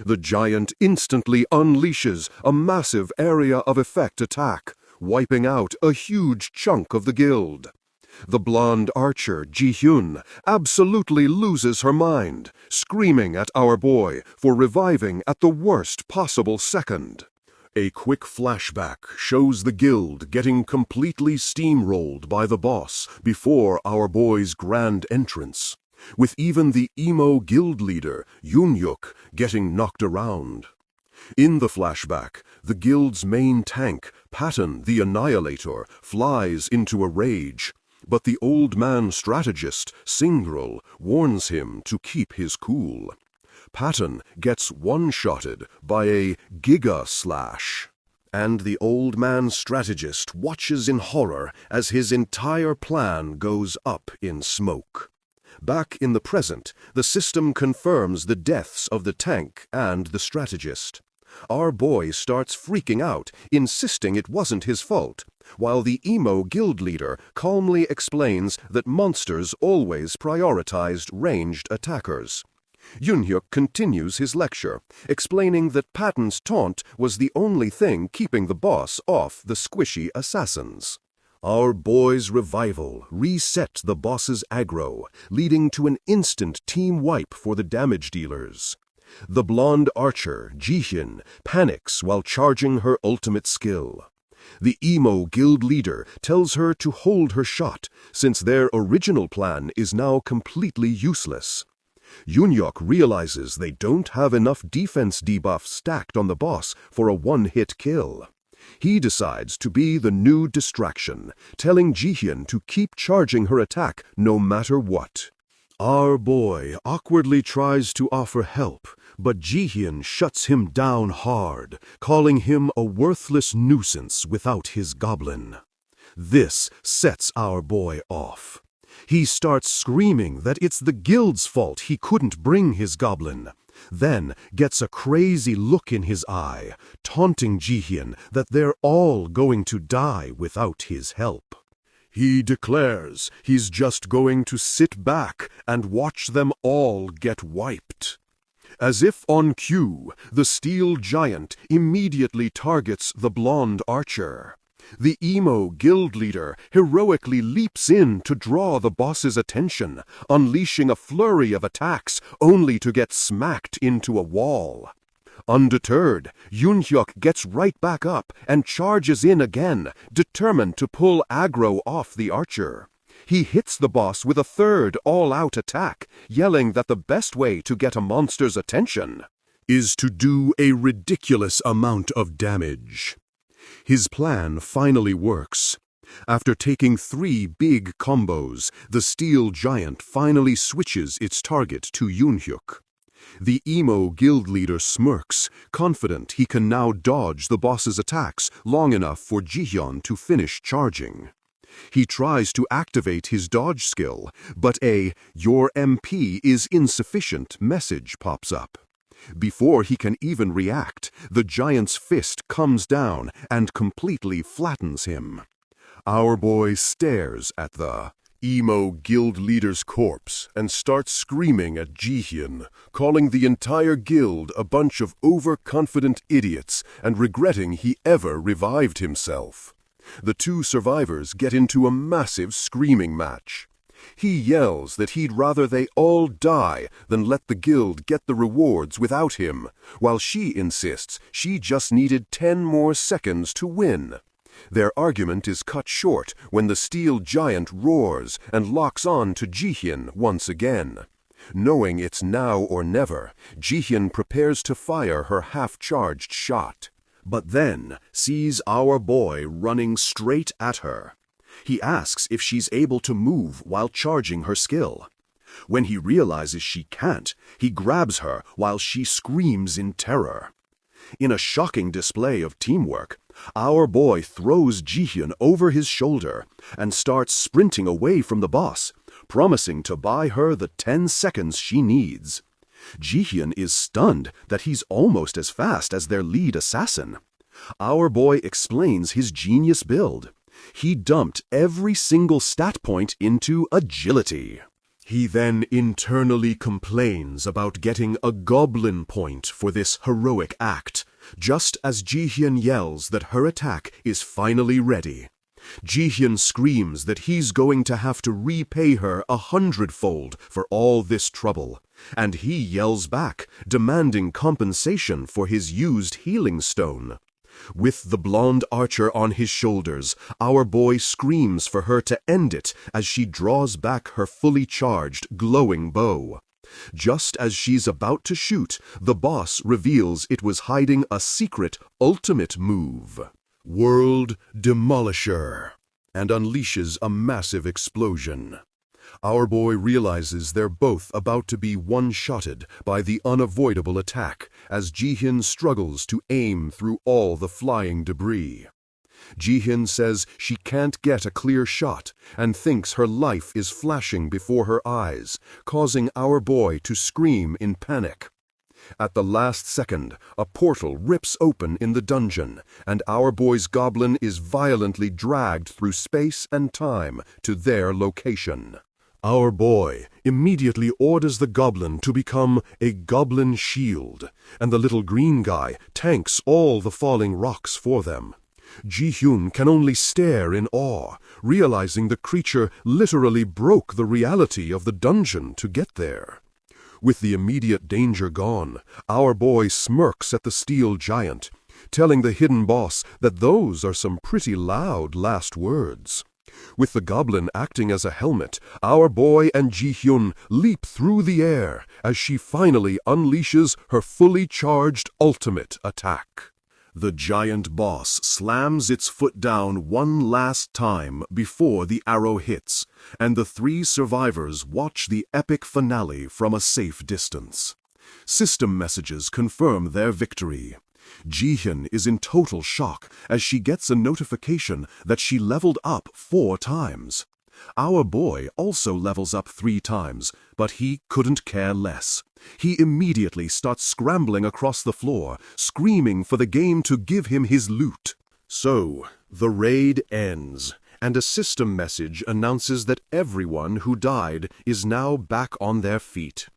Speaker 1: The giant instantly unleashes a massive area of effect attack, wiping out a huge chunk of the guild. The blonde archer, Ji-hyun, absolutely loses her mind, screaming at our boy for reviving at the worst possible second. A quick flashback shows the guild getting completely steamrolled by the boss before our boy's grand entrance, with even the emo guild leader, Yoon-hyuk, getting knocked around. In the flashback, the guild's main tank, Patton the Annihilator, flies into a rage, but the old man strategist, Singrul, warns him to keep his cool. Patton gets one-shotted by a Giga slash, and the old man strategist watches in horror as his entire plan goes up in smoke. Back in the present, the system confirms the deaths of the tank and the strategist. Our boy starts freaking out, insisting it wasn't his fault, while the emo guild leader calmly explains that monsters always prioritized ranged attackers. Yoon-hyuk continues his lecture, explaining that Patton's taunt was the only thing keeping the boss off the squishy assassins. Our boy's revival reset the boss's aggro, leading to an instant team wipe for the damage dealers. The blonde archer, Ji-hyun, panics while charging her ultimate skill. The emo guild leader tells her to hold her shot, since their original plan is now completely useless. Yoon-hyuk realizes they don't have enough defense debuffs stacked on the boss for a one-hit kill. He decides to be the new distraction, telling Ji-hyun to keep charging her attack no matter what. Our boy awkwardly tries to offer help, but Ji-hyun shuts him down hard, calling him a worthless nuisance without his goblin.
Speaker 2: This sets our boy off. He starts screaming that it's the guild's fault he couldn't bring his goblin, then gets a crazy look in his eye, taunting Jihyun that they're all going to die without his help. He declares he's just going to sit back and watch them all get wiped. As if on cue, the steel giant immediately targets the blonde archer. The emo guild leader heroically leaps in to draw the boss's attention, unleashing a flurry of attacks only to get smacked into a wall. Undeterred, Yoonhyuk gets right back up and charges in again, determined to pull aggro off the archer. He hits the boss with a third all-out attack, yelling that the best way to get a monster's attention is to do a ridiculous amount of damage. His plan finally works. After taking 3 big combos, the steel giant finally switches its target to Yoonhyuk. The emo guild leader smirks, confident he can now dodge the boss's attacks long enough for Jihyun to finish charging. He tries to activate his dodge skill, but a "Your MP is insufficient" message pops up. Before he can even react, the giant's fist comes down and completely flattens him. Our boy stares at the emo guild leader's corpse and starts screaming at Jihyun, calling the entire guild a bunch of overconfident idiots and regretting he ever revived himself. The 2 survivors get into a massive screaming match. He yells that he'd rather they all die than let the guild get the rewards without him, while she insists she just needed 10 more seconds to win. Their argument is cut short when the steel giant roars and locks on to Jihyun once again. Knowing it's now or never, Jihyun prepares to fire her half-charged shot, but then sees our boy running straight at her. He asks if she's able to move while charging her skill. When he realizes she can't, he grabs her while she screams in terror. In a shocking display of teamwork, our boy throws Jihyun over his shoulder and starts sprinting away from the boss, promising to buy her the 10 seconds she needs. Jihyun is stunned that he's almost as fast as their lead assassin. Our boy explains his genius build. He dumped every single stat point into agility. He then internally complains about getting a goblin point for this heroic act, just as Jihyun yells that her attack is finally ready. Jihyun screams that he's going to have to repay her 100-fold for all this trouble, and he yells back, demanding compensation for his used healing stone. With the blonde archer on his shoulders, our boy screams for her to end it as she draws back her fully charged, glowing bow. Just as she's about to shoot, the boss reveals it was hiding a secret ultimate move, World Demolisher, and unleashes a massive explosion. Our boy realizes they're both about to be one-shotted by the unavoidable attack as Jihyun struggles to aim through all the flying debris. Jihyun says she can't get a clear shot and thinks her life is flashing before her eyes, causing our boy to scream in panic. At the last second, a portal rips open in the dungeon, and our boy's goblin is violently dragged through space and time to their location. Our boy immediately orders the goblin to become a goblin shield, and the little green guy tanks all the falling rocks for them. Jihyun can only stare in awe, realizing the creature literally broke the reality of the dungeon to get there. With the immediate danger gone, our boy smirks at the steel giant, telling the hidden boss that those are some pretty loud last words. With the goblin acting as a helmet, our boy and Jihyun leap through the air as she finally unleashes her fully charged ultimate attack. The giant boss slams its foot down one last time before the arrow hits, and the 3 survivors watch the epic finale from a safe distance. System messages confirm their victory.
Speaker 3: Jihyun is in total shock as she gets a notification that she leveled up 4 times. Our boy also levels up 3 times, but he couldn't care less. He immediately starts scrambling across the floor, screaming for the game to give him his loot.
Speaker 1: So, the raid ends, and a system message announces that everyone who died is now back on their feet.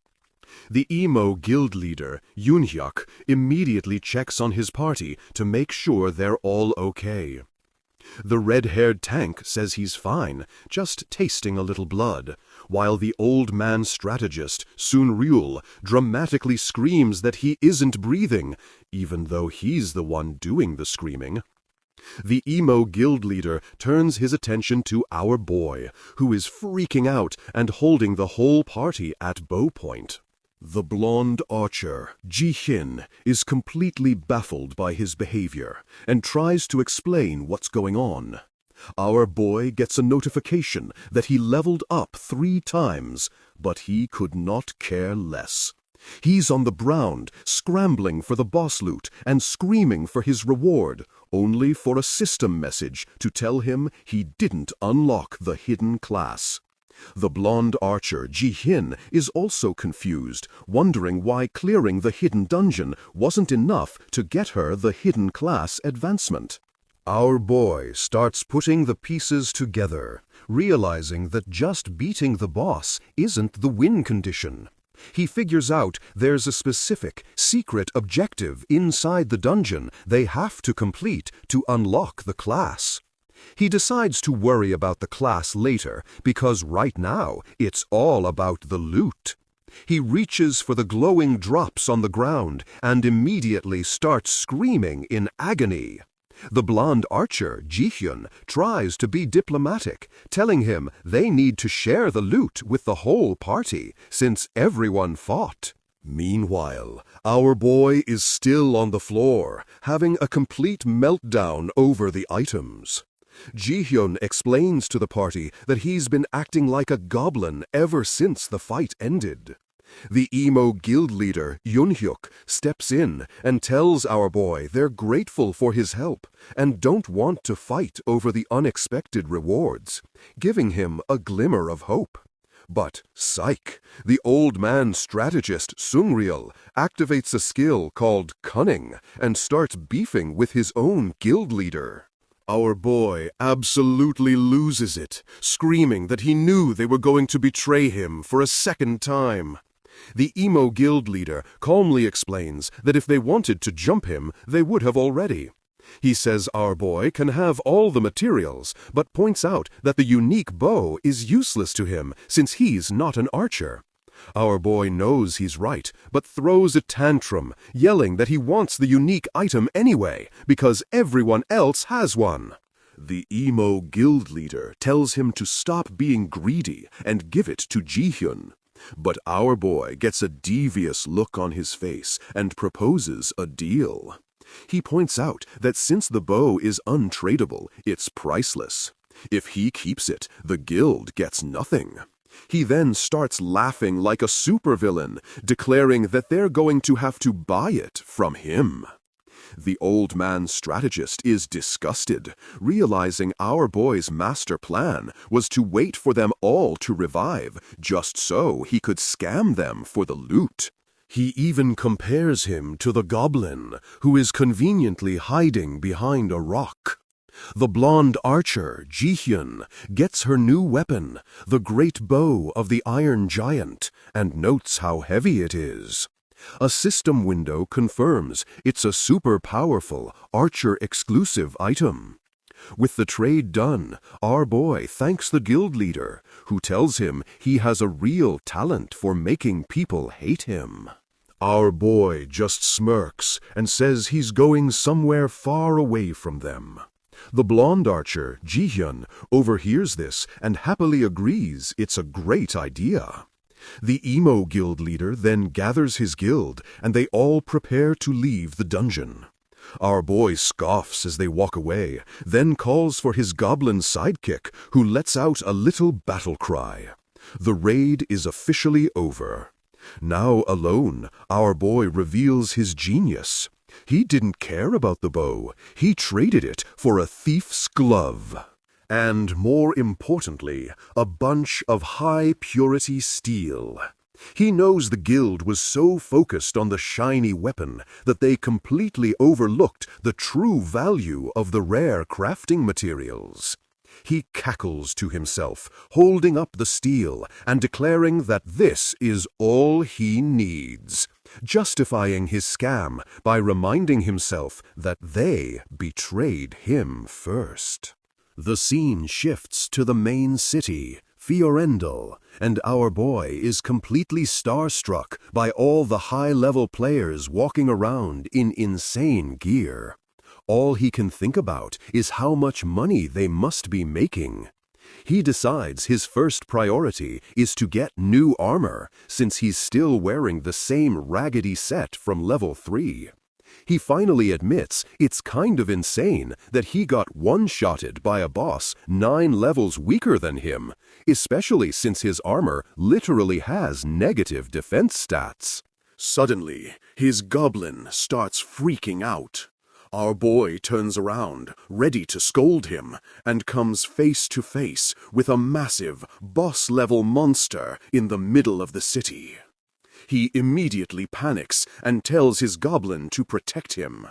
Speaker 1: The emo guild leader, Yoonhyuk, immediately checks on his party to make sure they're all okay. The red-haired tank says he's fine, just tasting a little blood, while the old man strategist, Sunryul, dramatically screams that he isn't breathing, even though he's the one doing the screaming. The emo guild leader turns his attention to our boy, who is freaking out and holding the whole party at bow point. The blonde archer, Jihyun, is completely baffled by his behavior and tries to explain what's going on. Our boy gets a notification that he leveled up 3 times, but he could not care less. He's on the ground, scrambling for the boss loot and screaming for his reward, only for a system message to tell him he didn't unlock the hidden class. The blonde archer, Jihyun, is also confused, wondering why clearing the hidden dungeon wasn't enough to get her the hidden class advancement. Our boy starts putting the pieces together, realizing that just beating the boss isn't the win condition. He figures out there's a specific, secret objective inside the dungeon they have to complete to unlock the class. He decides to worry about the class later because right now it's all about the loot. He reaches for the glowing drops on the ground and immediately starts screaming in agony. The blonde archer, Jihyun, tries to be diplomatic, telling him they need to share the loot with the whole party since everyone fought. Meanwhile, our boy is still on the floor, having a complete meltdown over the items. Jihyun explains to the party that he's been acting like a goblin ever since the fight ended. The emo guild leader, Yoonhyuk, steps in and tells our boy they're grateful for his help and don't want to fight over the unexpected rewards, giving him a glimmer of hope. But, psych, the old man strategist Sunryul activates a skill called Cunning and starts beefing with his own guild leader. Our boy absolutely loses it, screaming that he knew they were going to betray him for a second time. The emo guild leader calmly explains that if they wanted to jump him, they would have already. He says our boy can have all the materials, but points out that the unique bow is useless to him since he's not an archer. Our boy knows he's right, but throws a tantrum, yelling that he wants the unique item anyway, because everyone else has one. The emo guild leader tells him to stop being greedy and give it to Jihyun. But our boy gets a devious look on his face and proposes a deal. He points out that since the bow is untradeable, it's priceless. If he keeps it, the guild gets nothing. He then starts laughing like a supervillain, declaring that they're going to have to buy it from him. The old man strategist is disgusted, realizing our boy's master plan was to wait for them all to revive, just so he could scam them for the loot. He even compares him to the goblin, who is conveniently hiding behind a rock. The blonde archer, Jihyun, gets her new weapon, the great bow of the Iron Giant, and notes how heavy it is. A system window confirms it's a super powerful, archer-exclusive item. With the trade done, our boy thanks the guild leader, who tells him he has a real talent for making people hate him. Our boy just smirks and says he's going somewhere far away from them. The blonde archer, Jihyun, overhears this and happily agrees it's a great idea. The emo guild leader then gathers his guild, and they all prepare to leave the dungeon. Our boy scoffs as they walk away, then calls for his goblin sidekick, who lets out a little battle cry. The raid is officially over. Now alone, our boy reveals his genius.
Speaker 3: He didn't care about the bow. He traded it for a thief's glove. And more importantly, a bunch of high-purity steel. He knows the guild was so focused on the shiny weapon that they completely overlooked the true value of the rare crafting materials. He cackles to himself, holding up the steel and declaring that this is all he needs, justifying his scam by reminding himself that they betrayed him first. The scene shifts to the main city, Fiorendal, and our boy is completely starstruck by all the high-level players walking around in insane gear. All he can think about is how much money they must be making. He decides his first priority is to get new armor, since he's still wearing the same raggedy set from level 3. He finally admits it's kind of insane that he got one-shotted by a boss 9 levels weaker than him, especially since his armor literally has negative defense stats. Suddenly, his goblin starts freaking out. Our boy turns around, ready to scold him, and comes face to face with a massive, boss-level monster in the middle of the city. He immediately panics and tells his goblin to protect him.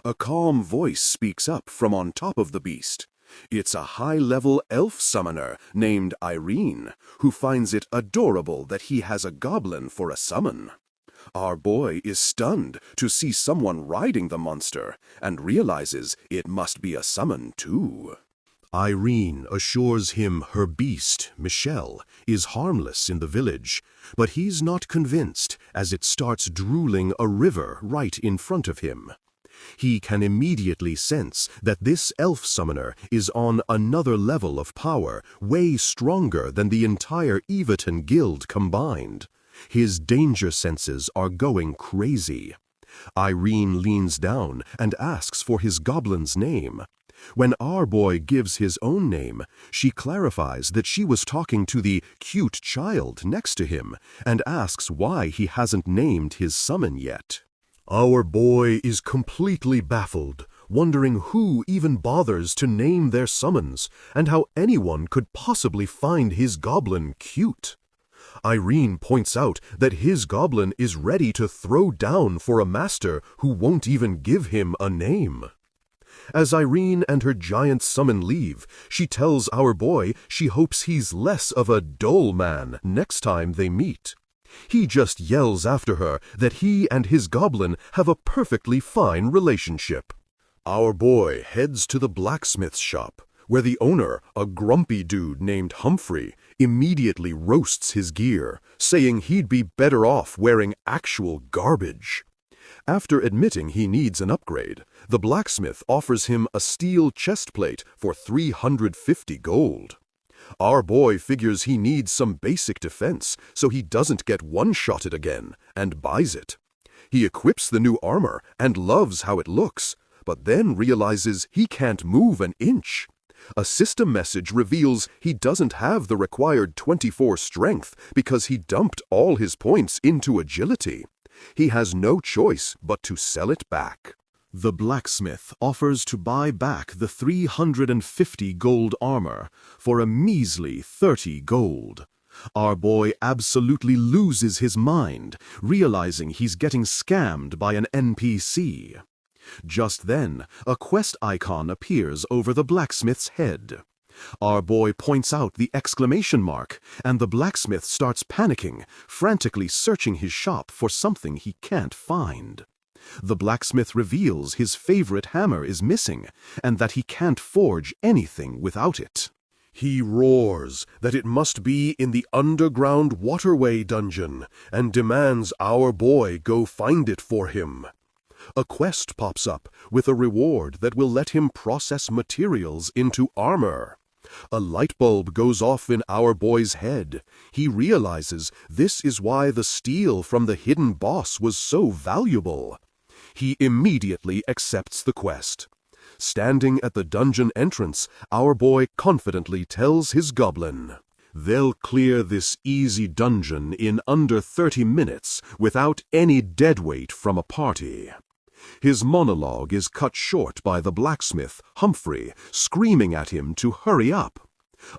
Speaker 3: A calm voice speaks up from on top of the beast. It's a high-level elf summoner named Irene, who finds it adorable that he has a goblin for a summon. Our boy is stunned to see someone riding the monster and realizes it must be a summon too. Irene assures him her beast, Michelle, is harmless in the village, but he's not convinced as it starts drooling a river right in front of him. He can immediately sense that this elf summoner is on another level of power, way stronger than the entire Evaton guild combined. His danger senses are going crazy. Irene leans down and asks for his goblin's name. When our boy gives his own name, she clarifies that she was talking to the cute child next to him and asks why he hasn't named his summon yet. Our boy is completely baffled, wondering who even bothers to name their summons and how anyone could possibly find his goblin cute. Irene points out that his goblin is ready to throw down for a master who won't even give him a name. As Irene and her giant summon leave, she tells our boy she hopes he's less of a dull man next time they meet. He just yells after her that he and his goblin have a perfectly fine relationship. Our boy heads to the blacksmith's shop, where the owner, a grumpy dude named Humphrey, immediately roasts his gear, saying he'd be better off wearing actual garbage. After admitting he needs an upgrade, the blacksmith offers him a steel chestplate for 350 gold. Our boy figures he needs some basic defense so he doesn't get one-shotted again, and buys it. He equips the new armor and loves how it looks, but then realizes he can't move an inch. A system message reveals he doesn't have the required 24 strength because he dumped all his points into agility. He has no choice but to sell it back. The blacksmith offers to buy back the 350 gold armor for a measly 30 gold. Our boy absolutely loses his mind, realizing he's getting scammed by an NPC. Just then, a quest icon appears over the blacksmith's head. Our boy points out the exclamation mark, and the blacksmith starts panicking, frantically searching his shop for something he can't find. The blacksmith reveals his favorite hammer is missing, and that he can't forge anything without it. He roars that it must be in the underground waterway dungeon, and demands our boy go find it for him. A quest pops up with a reward that will let him process materials into armor. A light bulb goes off in our boy's head. He realizes this is why the steel from the hidden boss was so valuable. He immediately accepts the quest. Standing at the dungeon entrance, our boy confidently tells his goblin, "They'll clear this easy dungeon in under 30 minutes without any deadweight from a party." His monologue is cut short by the blacksmith, Humphrey, screaming at him to hurry up.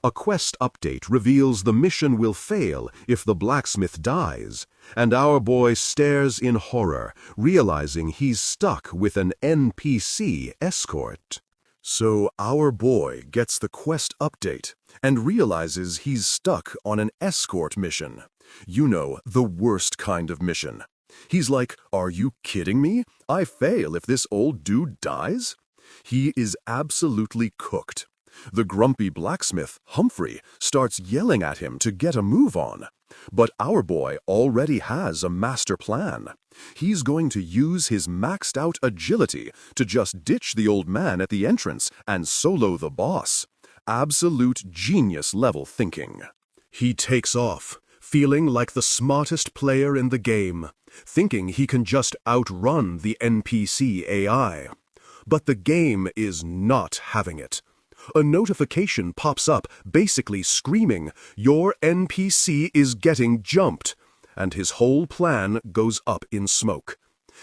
Speaker 3: A quest update reveals the mission will fail if the blacksmith dies, and our boy stares in horror, realizing he's stuck with an NPC escort. So our boy gets the quest update and realizes he's stuck on an escort mission. You know, the worst kind of mission. He's like, "Are you kidding me? I fail if this old dude dies?" He is absolutely cooked. The grumpy blacksmith, Humphrey, starts yelling at him to get a move on. But our boy already has a master plan. He's going to use his maxed-out agility to just ditch the old man at the entrance and solo the boss. Absolute genius-level thinking. He takes off, feeling like the smartest player in the game, thinking he can just outrun the NPC AI. But the game is not having it. A notification pops up, basically screaming, "Your NPC is getting jumped," and his whole plan goes up in smoke.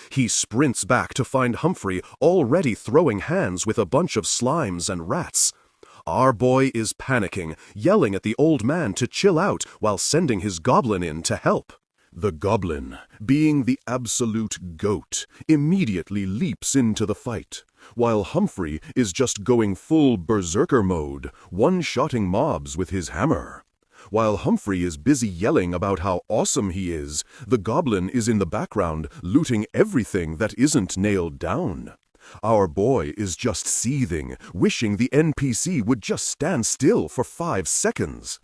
Speaker 3: He sprints back to find Humphrey already throwing hands with a bunch of slimes and rats. Our boy is panicking, yelling at the old man to chill out while sending his goblin in to help. The goblin, being the absolute goat, immediately leaps into the fight, while Humphrey is just going full berserker mode, one-shotting mobs with his hammer. While Humphrey is busy yelling about how awesome he is, the goblin is in the background looting everything that isn't nailed down. Our boy is just seething, wishing the NPC would just stand still for 5 seconds.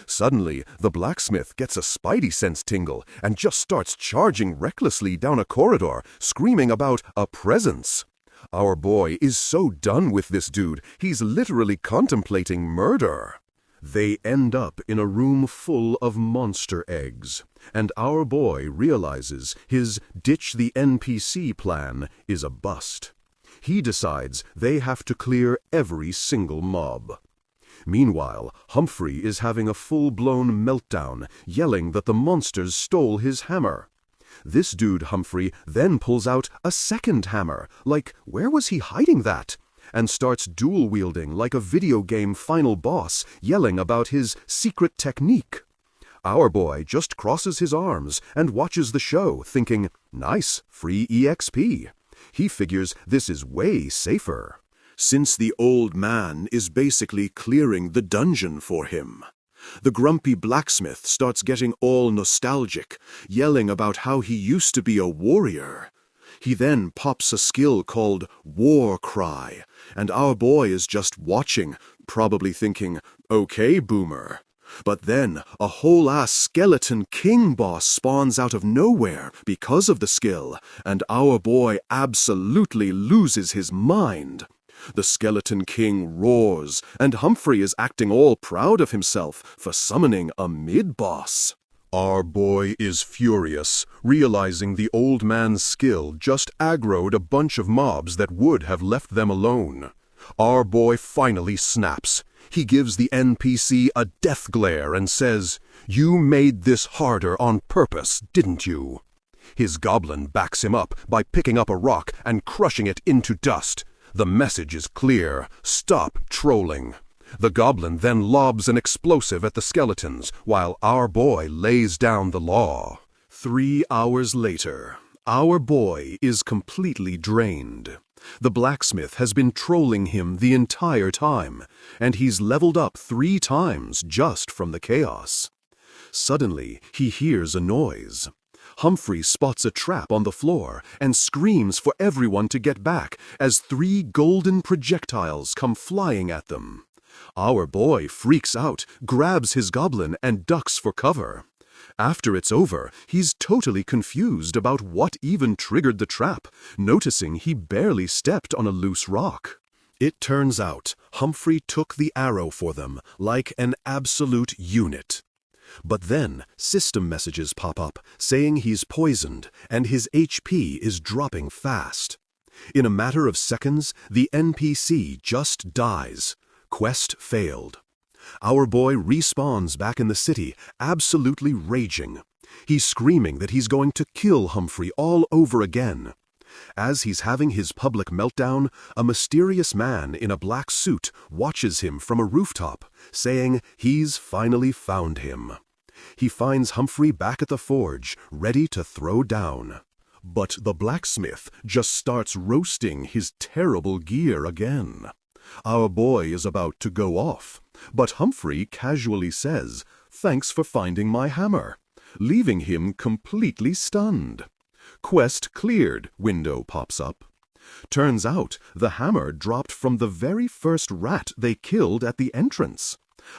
Speaker 3: Suddenly, the blacksmith gets a spidey sense tingle and just starts charging recklessly down a corridor, screaming about a presence. Our boy is so done with this dude, he's literally contemplating murder. They end up in a room full of monster eggs, and our boy realizes his ditch the NPC plan is a bust. He decides they have to clear every single mob. Meanwhile, Humphrey is having a full-blown meltdown, yelling that the monsters stole his hammer. This dude, Humphrey, then pulls out a second hammer, like, where was he hiding that? And starts dual-wielding like a video game final boss, yelling about his secret technique. Our boy just crosses his arms and watches the show, thinking, nice, free EXP. He figures this is way safer, since the old man is basically clearing the dungeon for him. The grumpy blacksmith starts getting all nostalgic, yelling about how he used to be a warrior. He then pops a skill called War Cry, and our boy is just watching, probably thinking, okay, boomer. But then a whole-ass skeleton king boss spawns out of nowhere because of the skill, and our boy absolutely loses his mind. The skeleton king roars, and Humphrey is acting all proud of himself for summoning a mid-boss. Our boy is furious, realizing the old man's skill just aggroed a bunch of mobs that would have left them alone. Our boy finally snaps. He gives the NPC a death glare and says, "You made this harder on purpose, didn't you?" His goblin backs him up by picking up a rock and crushing it into dust. The message is clear: stop trolling. The goblin then lobs an explosive at the skeletons, while our boy lays down the law. 3 hours later, our boy is completely drained. The blacksmith has been trolling him the entire time, and he's leveled up 3 times just from the chaos. Suddenly, he hears a noise. Humphrey spots a trap on the floor and screams for everyone to get back as 3 golden projectiles come flying at them. Our boy freaks out, grabs his goblin, and ducks for cover. After it's over, he's totally confused about what even triggered the trap, noticing he barely stepped on a loose rock. It turns out Humphrey took the arrow for them like an absolute unit. But then system messages pop up saying he's poisoned and his HP is dropping fast. In a matter of seconds, the NPC just dies. Quest failed. Our boy respawns back in the city, absolutely raging. He's screaming that he's going to kill Humphrey all over again. As he's having his public meltdown, a mysterious man in a black suit watches him from a rooftop, saying he's finally found him. He finds Humphrey back at the forge, ready to throw down. But the blacksmith just starts roasting his terrible gear again. Our boy is about to go off, but Humphrey casually says, "Thanks for finding my hammer," leaving him completely stunned. "Quest cleared" window pops up. Turns out the hammer dropped from the very first rat they killed at the entrance.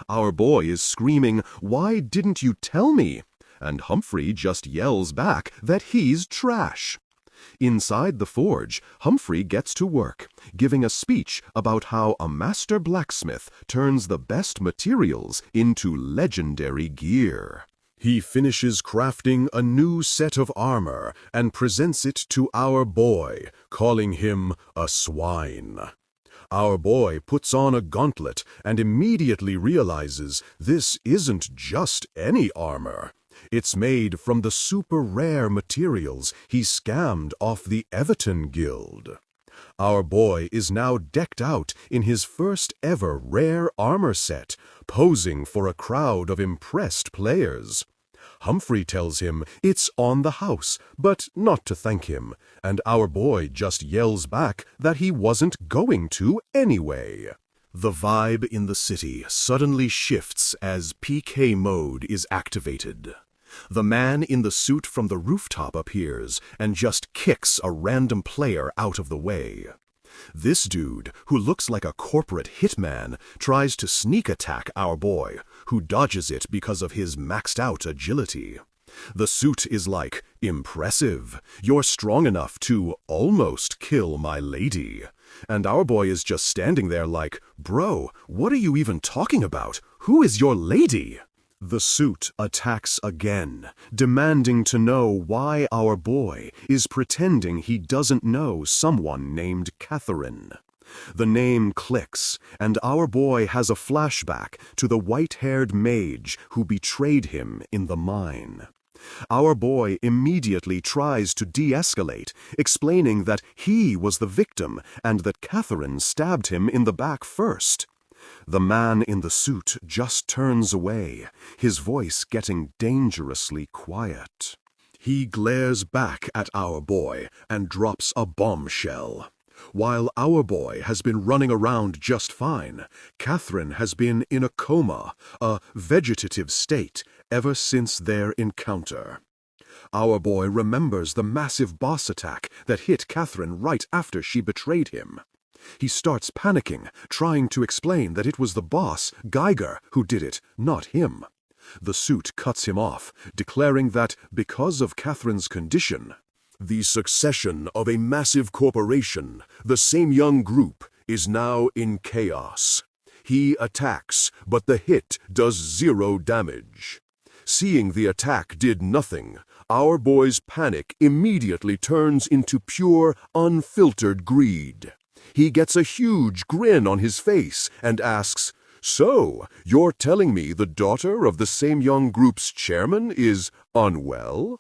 Speaker 3: Our boy is screaming, "Why didn't you tell me?" And Humphrey just yells back that he's trash. Inside the forge, Humphrey gets to work, giving a speech about how a master blacksmith turns the best materials into legendary gear. He finishes crafting a new set of armor and presents it to our boy, calling him a swine. Our boy puts on a gauntlet and immediately realizes this isn't just any armor. It's made from the super rare materials he scammed off the Everton Guild. Our boy is now decked out in his first ever rare armor set, posing for a crowd of impressed players. Humphrey tells him it's on the house, but not to thank him, and our boy just yells back that he wasn't going to anyway. The vibe in the city suddenly shifts as PK mode is activated. The man in the suit from the rooftop appears and just kicks a random player out of the way. This dude, who looks like a corporate hitman, tries to sneak attack our boy, who dodges it because of his maxed-out agility. The suit is like, "Impressive. You're strong enough to almost kill my lady." And our boy is just standing there like, "Bro, what are you even talking about? Who is your lady?" The suit attacks again, demanding to know why our boy is pretending he doesn't know someone named Catherine. The name clicks, and our boy has a flashback to the white-haired mage who betrayed him in the mine. Our boy immediately tries to de-escalate, explaining that he was the victim and that Catherine stabbed him in the back first. The man in the suit just turns away, his voice getting dangerously quiet. He glares back at our boy and drops a bombshell. While our boy has been running around just fine, Catherine has been in a coma, a vegetative state, ever since their encounter. Our boy remembers the massive boss attack that hit Catherine right after she betrayed him. He starts panicking, trying to explain that it was the boss, Geiger, who did it, not him. The suit cuts him off, declaring that because of Catherine's condition, the succession of a massive corporation, the same young group, is now in chaos. He attacks, but the hit does 0 damage. Seeing the attack did nothing, our boy's panic immediately turns into pure, unfiltered greed. He gets a huge grin on his face and asks, "So, you're telling me the daughter of the same young group's chairman is unwell?"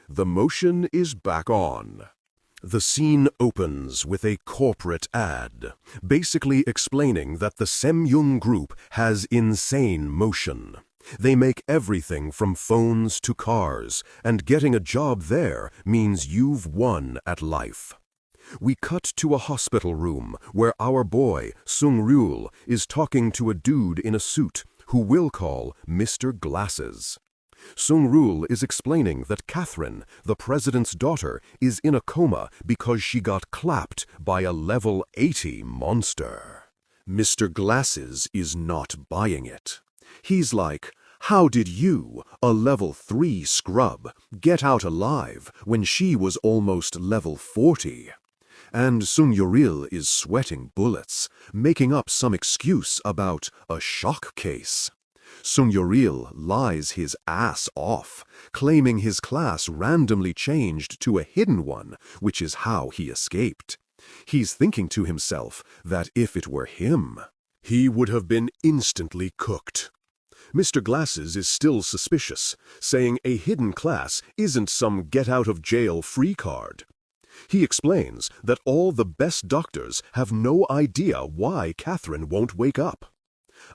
Speaker 3: The motion is back on. The scene opens with a corporate ad, basically explaining that the Semyung group has insane motion. They make everything from phones to cars, and getting a job there means you've won at life. We cut to a hospital room where our boy, Sung-ryul, is talking to a dude in a suit who we'll call Mr. Glasses. Sung-ryul is explaining that Catherine, the president's daughter, is in a coma because she got clapped by a level 80 monster. Mr. Glasses is not buying it. He's like, "How did you, a level 3 scrub, get out alive when she was almost level 40? And Sung-ryul is sweating bullets, making up some excuse about a shock case. Sung-ryul lies his ass off, claiming his class randomly changed to a hidden one, which is how he escaped. He's thinking to himself that if it were him, he would have been instantly cooked. Mr. Glasses is still suspicious, saying a hidden class isn't some get-out-of-jail-free card. He explains that all the best doctors have no idea why Catherine won't wake up.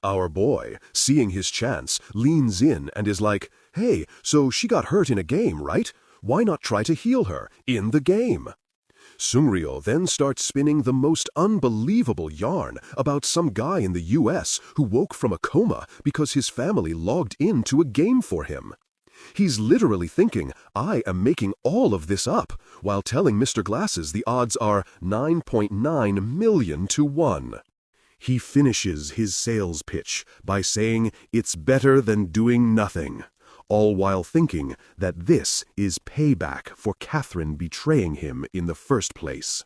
Speaker 3: Our boy, seeing his chance, leans in and is like, "Hey, so she got hurt in a game, right? Why not try to heal her in the game?" Sungryul then starts spinning the most unbelievable yarn about some guy in the US who woke from a coma because his family logged into a game for him. He's literally thinking, "I am making all of this up," while telling Mr. Glasses the odds are 9.9 million to 1. He finishes his sales pitch by saying it's better than doing nothing, all while thinking that this is payback for Catherine betraying him in the first place.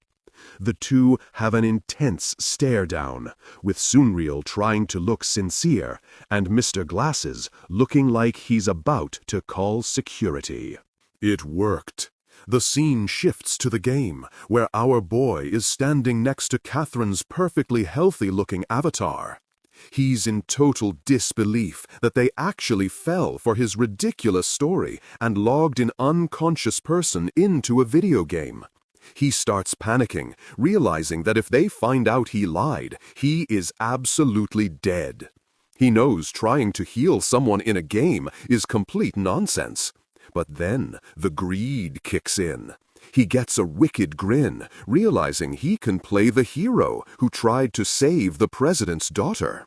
Speaker 3: The two have an intense stare-down, with Sungryul trying to look sincere and Mr. Glasses looking like he's about to call security. It worked. The scene shifts to the game, where our boy is standing next to Catherine's perfectly healthy-looking avatar. He's in total disbelief that they actually fell for his ridiculous story and logged an unconscious person into a video game. He starts panicking, realizing that if they find out he lied, he is absolutely dead. He knows trying to heal someone in a game is complete nonsense. But then the greed kicks in. He gets a wicked grin, realizing he can play the hero who tried to save the president's daughter.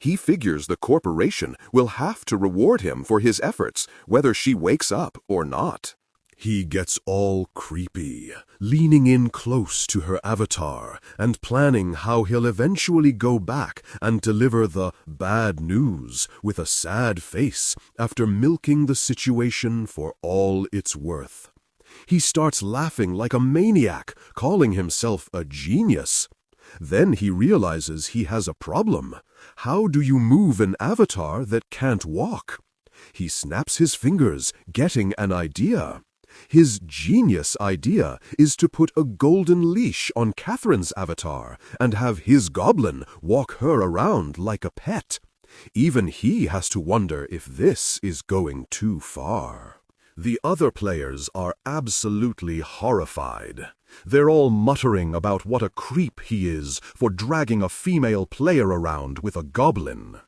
Speaker 3: He figures the corporation will have to reward him for his efforts, whether she wakes up or not. He gets all creepy, leaning in close to her avatar and planning how he'll eventually go back and deliver the bad news with a sad face after milking the situation for all it's worth. He starts laughing like a maniac, calling himself a genius. Then he realizes he has a problem. How do you move an avatar that can't walk? He snaps his fingers, getting an idea. His genius idea is to put a golden leash on Catherine's avatar and have his goblin walk her around like a pet. Even he has to wonder if this is going too far. The other players are absolutely horrified. They're all muttering about what a creep he is for dragging a female player around with a goblin.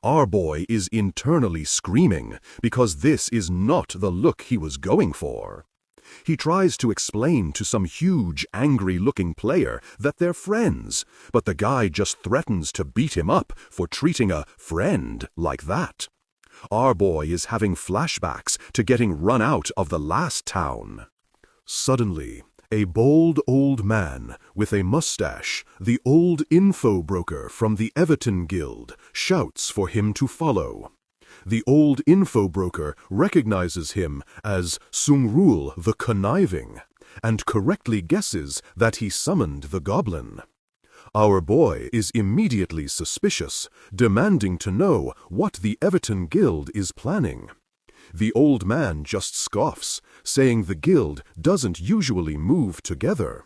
Speaker 3: Our boy is internally screaming because this is not the look he was going for. He tries to explain to some huge, angry-looking player that they're friends, but the guy just threatens to beat him up for treating a friend like that. Our boy is having flashbacks to getting run out of the last town. Suddenly, a bold old man with a mustache, the old info broker from the Everton Guild, shouts for him to follow. The old info broker recognizes him as Sungryul the Conniving and correctly guesses that he summoned the goblin. Our boy is immediately suspicious, demanding to know what the Everton Guild is planning. The old man just scoffs, saying the guild doesn't usually move together.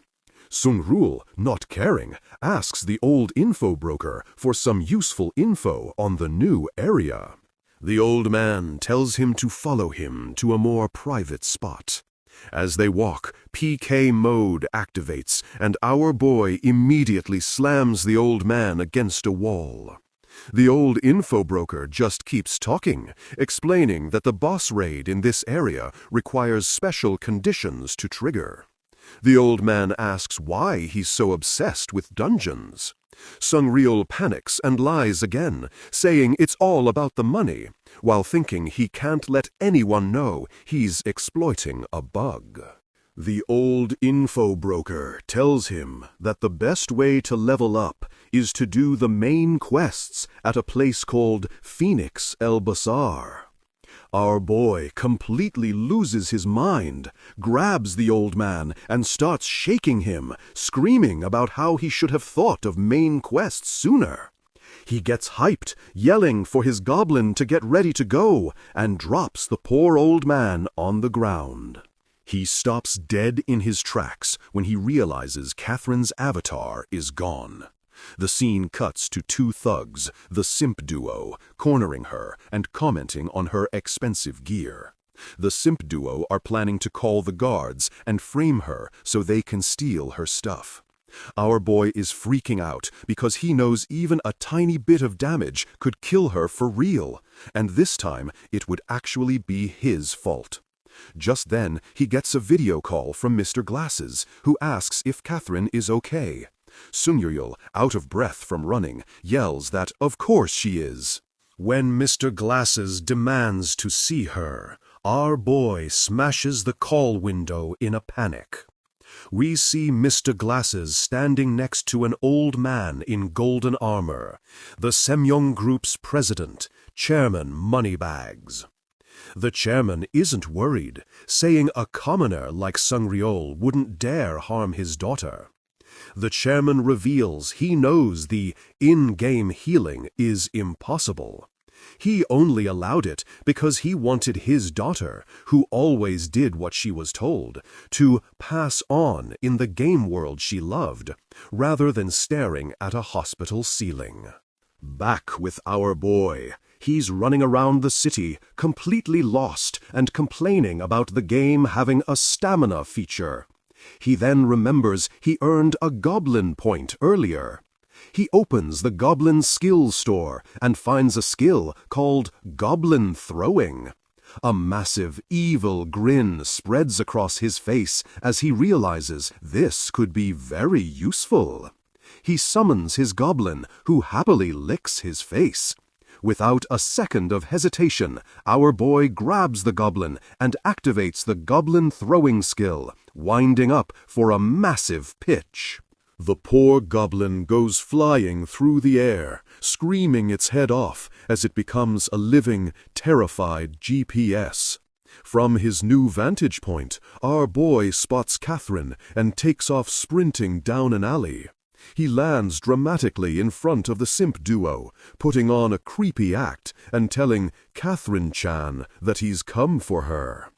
Speaker 3: Sungryul, not caring, asks the old info broker for some useful info on the new area. The old man tells him to follow him to a more private spot. As they walk, PK mode activates, and our boy immediately slams the old man against a wall. The old info broker just keeps talking, explaining that the boss raid in this area requires special conditions to trigger. The old man asks why he's so obsessed with dungeons. Sungryul panics and lies again, saying it's all about the money, while thinking he can't let anyone know he's exploiting a bug. The old info broker tells him that the best way to level up is to do the main quests at a place called Phoenix El Bazaar. Our boy completely loses his mind, grabs the old man, and starts shaking him, screaming about how he should have thought of main quests sooner. He gets hyped, yelling for his goblin to get ready to go, and drops the poor old man on the ground. He stops dead in his tracks when he realizes Catherine's avatar is gone. The scene cuts to two thugs, the simp duo, cornering her and commenting on her expensive gear. The simp duo are planning to call the guards and frame her so they can steal her stuff. Our boy is freaking out because he knows even a tiny bit of damage could kill her for real, and this time it would actually be his fault. Just then, he gets a video call from Mr. Glasses, who asks if Catherine is okay. Sungyul, out of breath from running, yells that of course she is.
Speaker 2: When Mr. Glasses demands to see her, our boy smashes the call window in a panic. We see Mr. Glasses standing next to an old man in golden armor, the Semyong Group's president, Chairman Moneybags. The chairman isn't worried, saying a commoner like Sungryul wouldn't dare harm his daughter. The chairman reveals he knows the in-game healing is impossible. He only allowed it because he wanted his daughter, who always did what she was told, to pass on in the game world she loved, rather than staring at a hospital ceiling. Back with our boy. He's running around the city, completely lost and complaining about the game having a stamina feature. He then remembers he earned a goblin point earlier. He opens the goblin skill store and finds a skill called goblin throwing. A massive, evil grin spreads across his face as he realizes this could be very useful. He summons his goblin, who happily licks his face. Without a second of hesitation, our boy grabs the goblin and activates the goblin throwing skill, winding up for a massive pitch. The poor goblin goes flying through the air, screaming its head off as it becomes a living, terrified GPS. From his new vantage point, our boy spots Catherine and takes off sprinting down an alley. He lands dramatically in front of the simp duo, putting on a creepy act and telling Catherine-chan that he's come for her.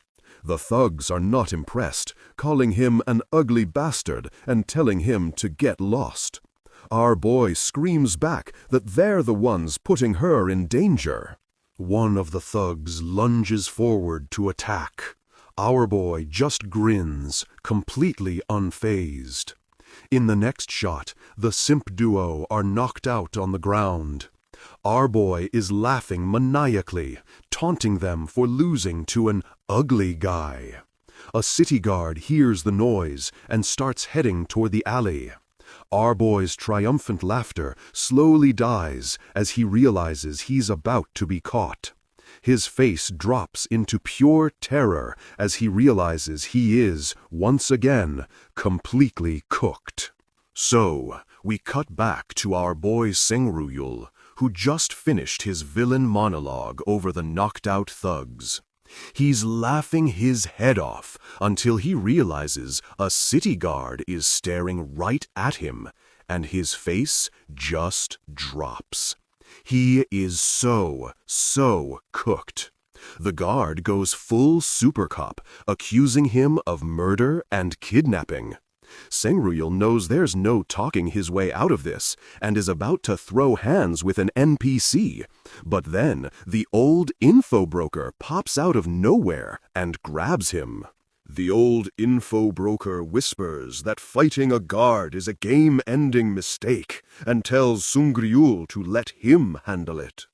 Speaker 2: The thugs are not impressed, calling him an ugly bastard and telling him to get lost. Our boy screams back that they're the ones putting her in danger. One of the thugs lunges forward to attack. Our boy just grins, completely unfazed. In the next shot, the simp duo are knocked out on the ground. Our boy is laughing maniacally, taunting them for losing to an ugly guy. A city guard hears the noise and starts heading toward the alley. Our boy's triumphant laughter slowly dies as he realizes he's about to be caught. His face drops into pure terror as he realizes he is, once again, completely cooked. So, we cut back to our boy Sengryul, who just finished his villain monologue over the knocked-out thugs. He's laughing his head off until he realizes a city guard is staring right at him, and his face just drops. He is so cooked. The guard goes full super cop, accusing him of murder and kidnapping. Sengryul knows there's no talking his way out of this, and is about to throw hands with an NPC. But then, the old info broker pops out of nowhere and grabs him. The old info broker whispers that fighting a guard is a game-ending mistake, and tells Sungryul to let him handle it.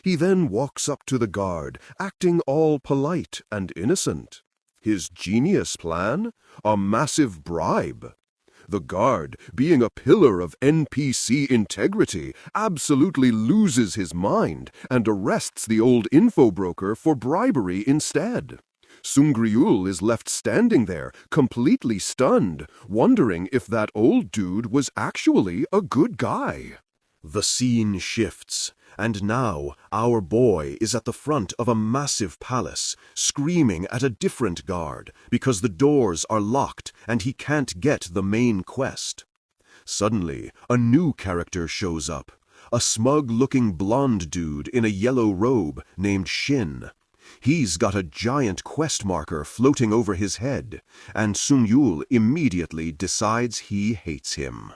Speaker 2: He then walks up to the guard, acting all polite and innocent. His genius plan? A massive bribe. The guard, being a pillar of NPC integrity, absolutely loses his mind and arrests the old info broker for bribery instead. Sungryul is left standing there, completely stunned, wondering if that old dude was actually a good guy. The scene shifts, and now our boy is at the front of a massive palace, screaming at a different guard because the doors are locked and he can't get the main quest. Suddenly, a new character shows up, a smug-looking blonde dude in a yellow robe named Shin. He's got a giant quest marker floating over his head, and Sungryul immediately decides he hates him.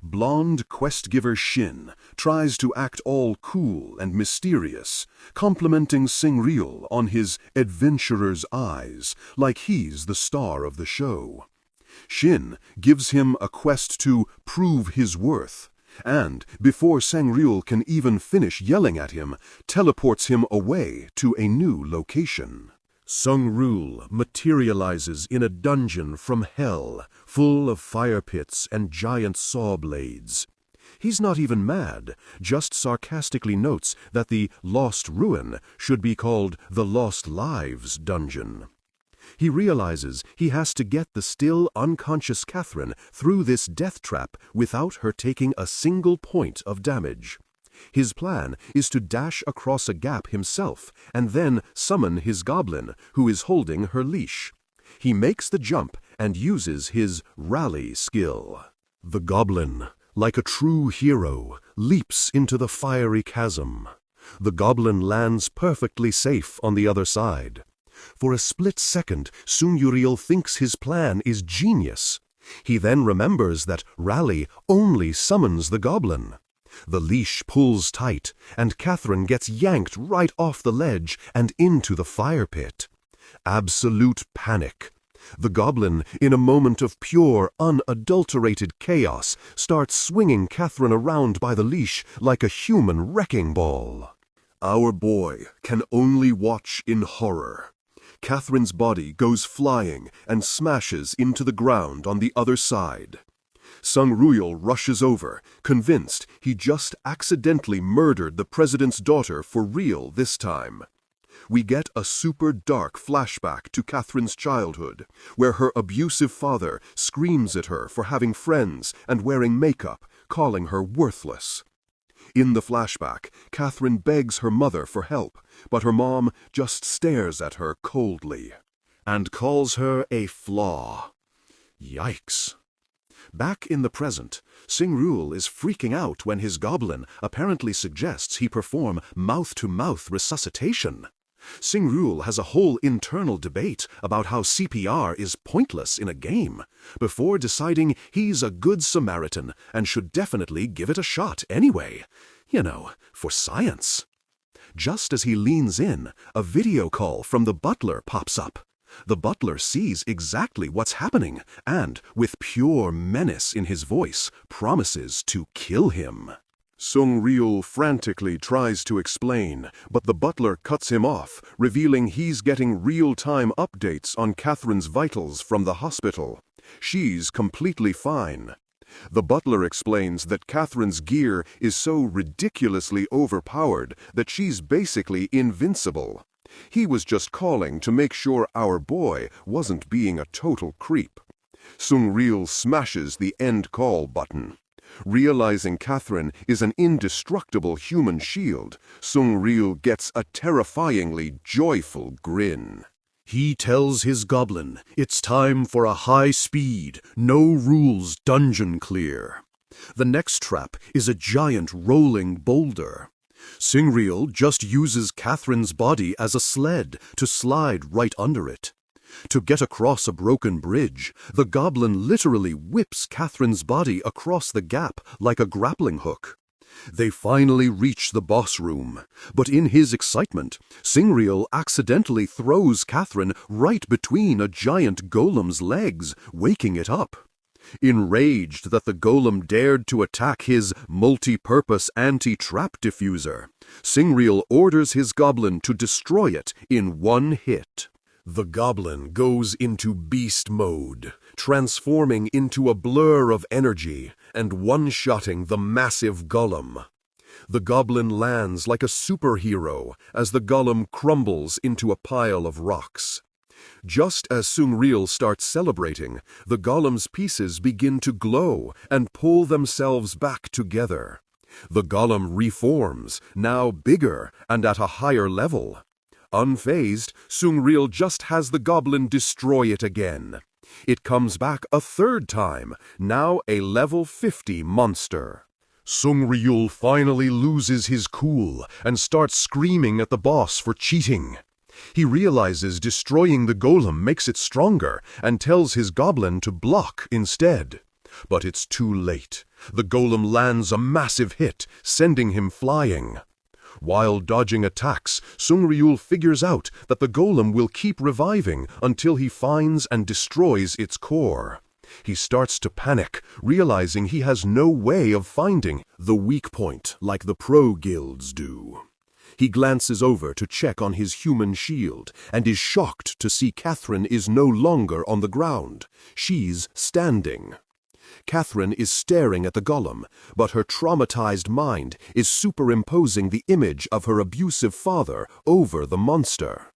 Speaker 3: Blonde quest-giver Shin tries to act all cool and mysterious, complimenting Singreal on his adventurer's eyes, like he's the star of the show. Shin gives him a quest to prove his worth, and, before Sangreal can even finish yelling at him, teleports him away to a new location.
Speaker 2: Sangreal materializes in a dungeon from hell, full of fire pits and giant saw blades. He's not even mad, just sarcastically notes that the Lost Ruin should be called the Lost Lives dungeon. He realizes he has to get the still unconscious Catherine through this death trap without her taking a single point of damage. His plan is to dash across a gap himself and then summon his goblin, who is holding her leash. He makes the jump and uses his rally skill. The goblin, like a true hero, leaps into the fiery chasm. The goblin lands perfectly safe on the other side. For a split second, Sunguriel thinks his plan is genius. He then remembers that Rally only summons the goblin. The leash pulls tight, and Catherine gets yanked right off the ledge and into the fire pit. Absolute panic. The goblin, in a moment of pure, unadulterated chaos, starts swinging Catherine around by the leash like a human wrecking ball.
Speaker 3: Our boy can only watch in horror. Catherine's body goes flying and smashes into the ground on the other side. Sangreal rushes over, convinced he just accidentally murdered the president's daughter for real this time. We get a super dark flashback to Catherine's childhood, where her abusive father screams at her for having friends and wearing makeup, calling her worthless. In the flashback, Catherine begs her mother for help, but her mom just stares at her coldly and calls her a flaw. Yikes. Back in the present, Singreal is freaking out when his goblin apparently suggests he perform mouth-to-mouth resuscitation. Singreal has a whole internal debate about how CPR is pointless in a game, before deciding he's a good Samaritan and should definitely give it a shot anyway. You know, for science. Just as he leans in, a video call from the butler pops up. The butler sees exactly what's happening and, with pure menace in his voice, promises to kill him. Sungreal frantically tries to explain, but the butler cuts him off, revealing he's getting real-time updates on Catherine's vitals from the hospital. She's completely fine. The butler explains that Catherine's gear is so ridiculously overpowered that she's basically invincible. He was just calling to make sure our boy wasn't being a total creep. Sungreal smashes the end call button. Realizing Catherine is an indestructible human shield, Sungreal gets a terrifyingly joyful grin.
Speaker 2: He tells his goblin it's time for a high-speed, no-rules dungeon clear. The next trap is a giant rolling boulder. Singreal just uses Catherine's body as a sled to slide right under it. To get across a broken bridge, the goblin literally whips Catherine's body across the gap like a grappling hook. They finally reach the boss room, but in his excitement, Singreal accidentally throws Catherine right between a giant golem's legs, waking it up. Enraged that the golem dared to attack his multi-purpose anti-trap diffuser, Singreal orders his goblin to destroy it in one hit. The goblin goes into beast mode, transforming into a blur of energy and one-shotting the massive golem. The goblin lands like a superhero as the golem crumbles into a pile of rocks. Just as Sungreal starts celebrating, the golem's pieces begin to glow and pull themselves back together. The golem reforms, now bigger and at a higher level. Unfazed, Sungreal just has the goblin destroy it again. It comes back a third time, now a level 50 monster. Sungreal finally loses his cool and starts screaming at the boss for cheating. He realizes destroying the golem makes it stronger and tells his goblin to block instead. But it's too late. The golem lands a massive hit, sending him flying. While dodging attacks, Sungryul figures out that the golem will keep reviving until he finds and destroys its core. He starts to panic, realizing he has no way of finding the weak point like the pro guilds do. He glances over to check on his human shield and is shocked to see Catherine is no longer on the ground. She's standing. Catherine is staring at the golem, but her traumatized mind is superimposing the image of her abusive father over the monster.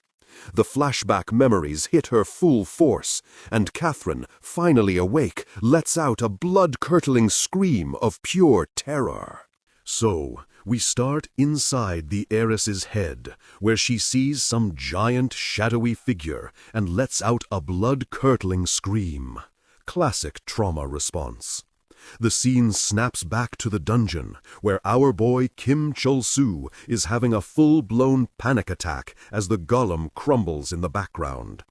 Speaker 2: The flashback memories hit her full force, and Catherine, finally awake, lets out a blood-curdling scream of pure terror. So, we start inside the heiress's head, where she sees some giant shadowy figure and lets out a blood-curdling scream. Classic trauma response. The scene snaps back to the dungeon, where our boy Zkimchulsooz is having a full-blown panic attack as the golem crumbles in the background.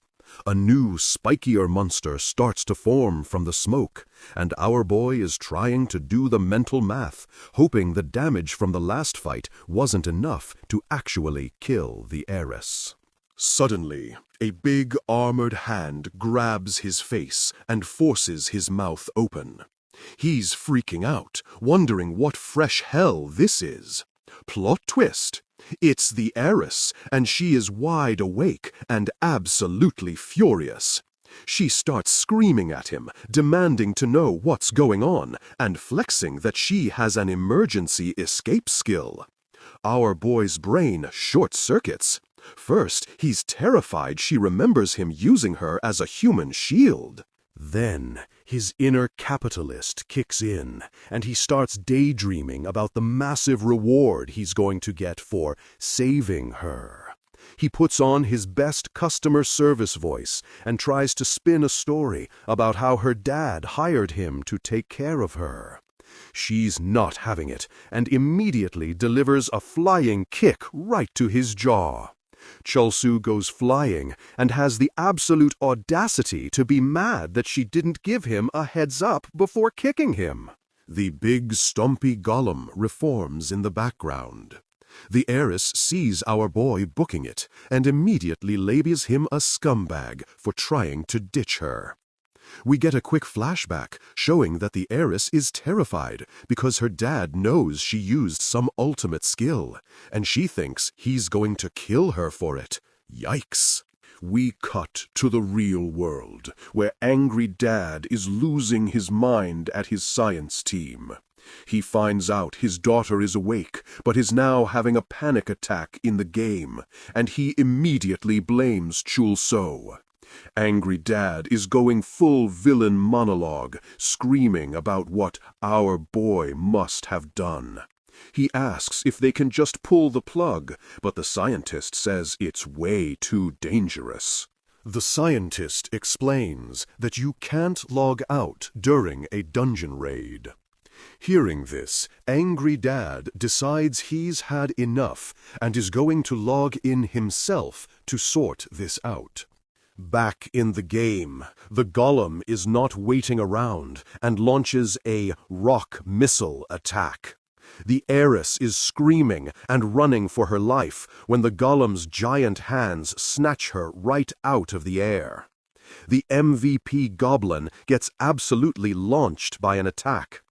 Speaker 2: A new, spikier monster starts to form from the smoke, and our boy is trying to do the mental math, hoping the damage from the last fight wasn't enough to actually kill the heiress. Suddenly, a big armored hand grabs his face and forces his mouth open. He's freaking out, wondering what fresh hell this is. Plot twist. It's the heiress, and she is wide awake and absolutely furious. She starts screaming at him, demanding to know what's going on, and flexing that she has an emergency escape skill. Our boy's brain short-circuits. First, he's terrified she remembers him using her as a human shield. Then, his inner capitalist kicks in, and he starts daydreaming about the massive reward he's going to get for saving her. He puts on his best customer service voice and tries to spin a story about how her dad hired him to take care of her. She's not having it, and immediately delivers a flying kick right to his jaw. Chulsooz goes flying and has the absolute audacity to be mad that she didn't give him a heads up before kicking him. The big stumpy golem reforms in the background. The heiress sees our boy booking it and immediately labels him a scumbag for trying to ditch her. We get a quick flashback showing that the heiress is terrified because her dad knows she used some ultimate skill, and she thinks he's going to kill her for it. Yikes! We cut to the real world, where angry dad is losing his mind at his science team. He finds out his daughter is awake, but is now having a panic attack in the game, and he immediately blames Chulsooz. Angry dad is going full villain monologue, screaming about what our boy must have done. He asks if they can just pull the plug, but the scientist says it's way too dangerous. The scientist explains that you can't log out during a dungeon raid. Hearing this, angry dad decides he's had enough and is going to log in himself to sort this out. Back in the game, the golem is not waiting around and launches a rock missile attack. The heiress is screaming and running for her life when the golem's giant hands snatch her right out of the air. The MVP goblin gets absolutely launched by an attack.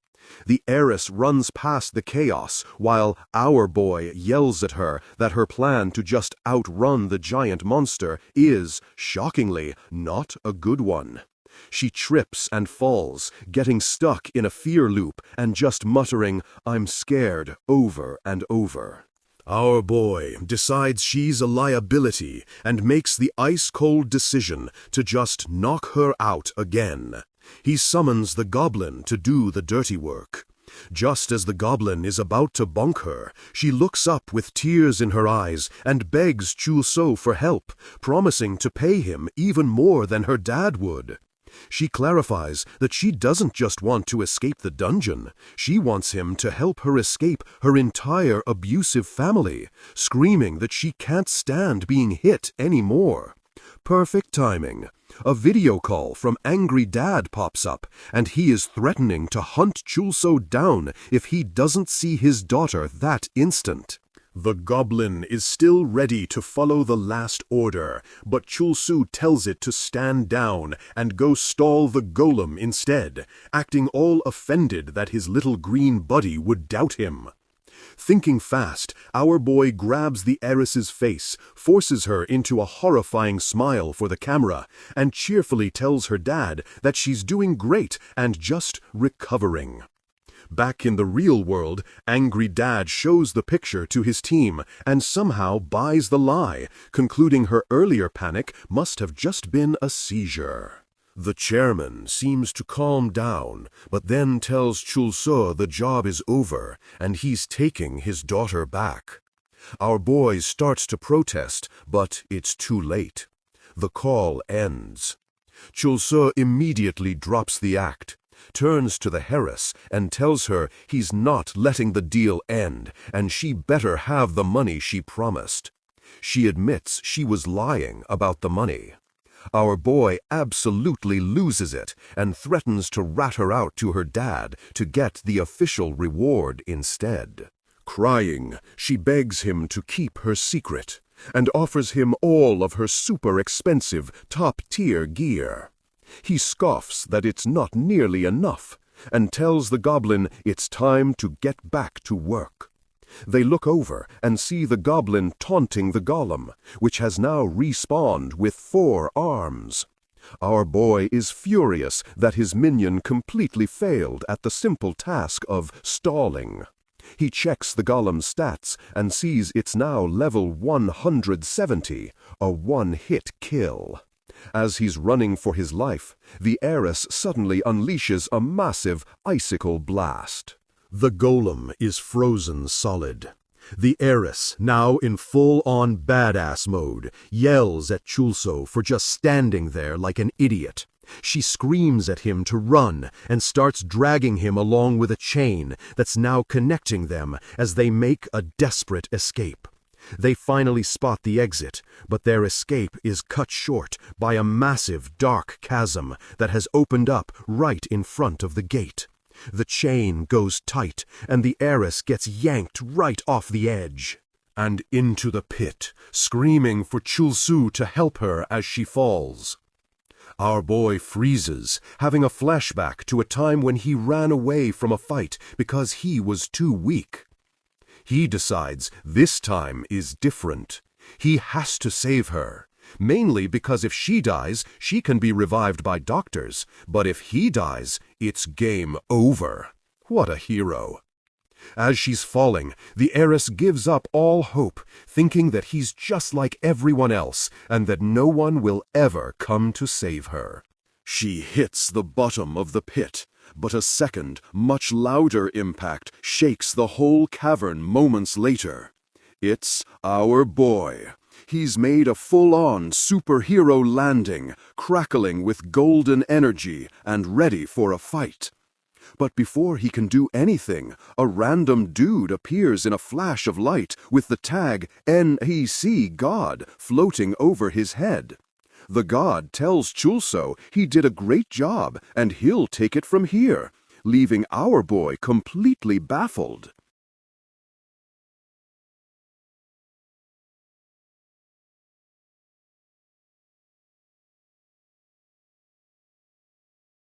Speaker 2: The heiress runs past the chaos while our boy yells at her that her plan to just outrun the giant monster is, shockingly, not a good one. She trips and falls, getting stuck in a fear loop and just muttering, "I'm scared," over and over. Our boy decides she's a liability and makes the ice-cold decision to just knock her out again. He summons the goblin to do the dirty work. Just as the goblin is about to bonk her, she looks up with tears in her eyes and begs Chulsooz for help, promising to pay him even more than her dad would. She clarifies that she doesn't just want to escape the dungeon, she wants him to help her escape her entire abusive family, screaming that she can't stand being hit anymore. Perfect timing.
Speaker 3: A video call from Angry Dad pops up, and he is threatening to hunt Chulsoo down if he doesn't see his daughter that instant.
Speaker 1: The goblin is still ready to follow the last order, but Chulsoo tells it to stand down and go stall the golem instead, acting all offended that his little green buddy would doubt him. Thinking fast, our boy grabs the heiress's face, forces her into a horrifying smile for the camera, and cheerfully tells her dad that she's doing great and just recovering. Back in the real world, Angry Dad shows the picture to his team and somehow buys the lie, concluding her earlier panic must have just been a seizure. The chairman seems to calm down, but then tells Chulsoo the job is over and he's taking his daughter back. Our boy starts to protest, but it's too late. The call ends. Chulsoo immediately drops the act, turns to the heiress and tells her he's not letting the deal end and she better have the money she promised. She admits she was lying about the money. Our boy absolutely loses it and threatens to rat her out to her dad to get the official reward instead. Crying, she begs him to keep her secret and offers him all of her super expensive top-tier gear. He scoffs that it's not nearly enough and tells the goblin it's time to get back to work. They look over and see the goblin taunting the golem, which has now respawned with 4 arms. Our boy is furious that his minion completely failed at the simple task of stalling. He checks the golem's stats and sees it's now level 170, a one-hit kill. As he's running for his life, the heiress suddenly unleashes a massive icicle blast.
Speaker 2: The golem is frozen solid. The heiress, now in full-on badass mode, yells at Chulsoo for just standing there like an idiot. She screams at him to run and starts dragging him along with a chain that's now connecting them as they make a desperate escape. They finally spot the exit, but their escape is cut short by a massive dark chasm that has opened up right in front of the gate. The chain goes tight, and the heiress gets yanked right off the edge and into the pit, screaming for Chulsoo to help her as she falls. Our boy freezes, having a flashback to a time when he ran away from a fight because he was too weak. He decides this time is different. He has to save her, mainly because if she dies, she can be revived by doctors, but if he dies, it's game over. What a hero. As she's falling, the heiress gives up all hope, thinking that he's just like everyone else and that no one will ever come to save her. She hits the bottom of the pit, but a second, much louder impact shakes the whole cavern moments later. It's our boy. He's made a full-on superhero landing, crackling with golden energy and ready for a fight. But before he can do anything, a random dude appears in a flash of light with the tag NEC God floating over his head. The god tells Chulsoo he did a great job and he'll take it from here, leaving our boy completely baffled.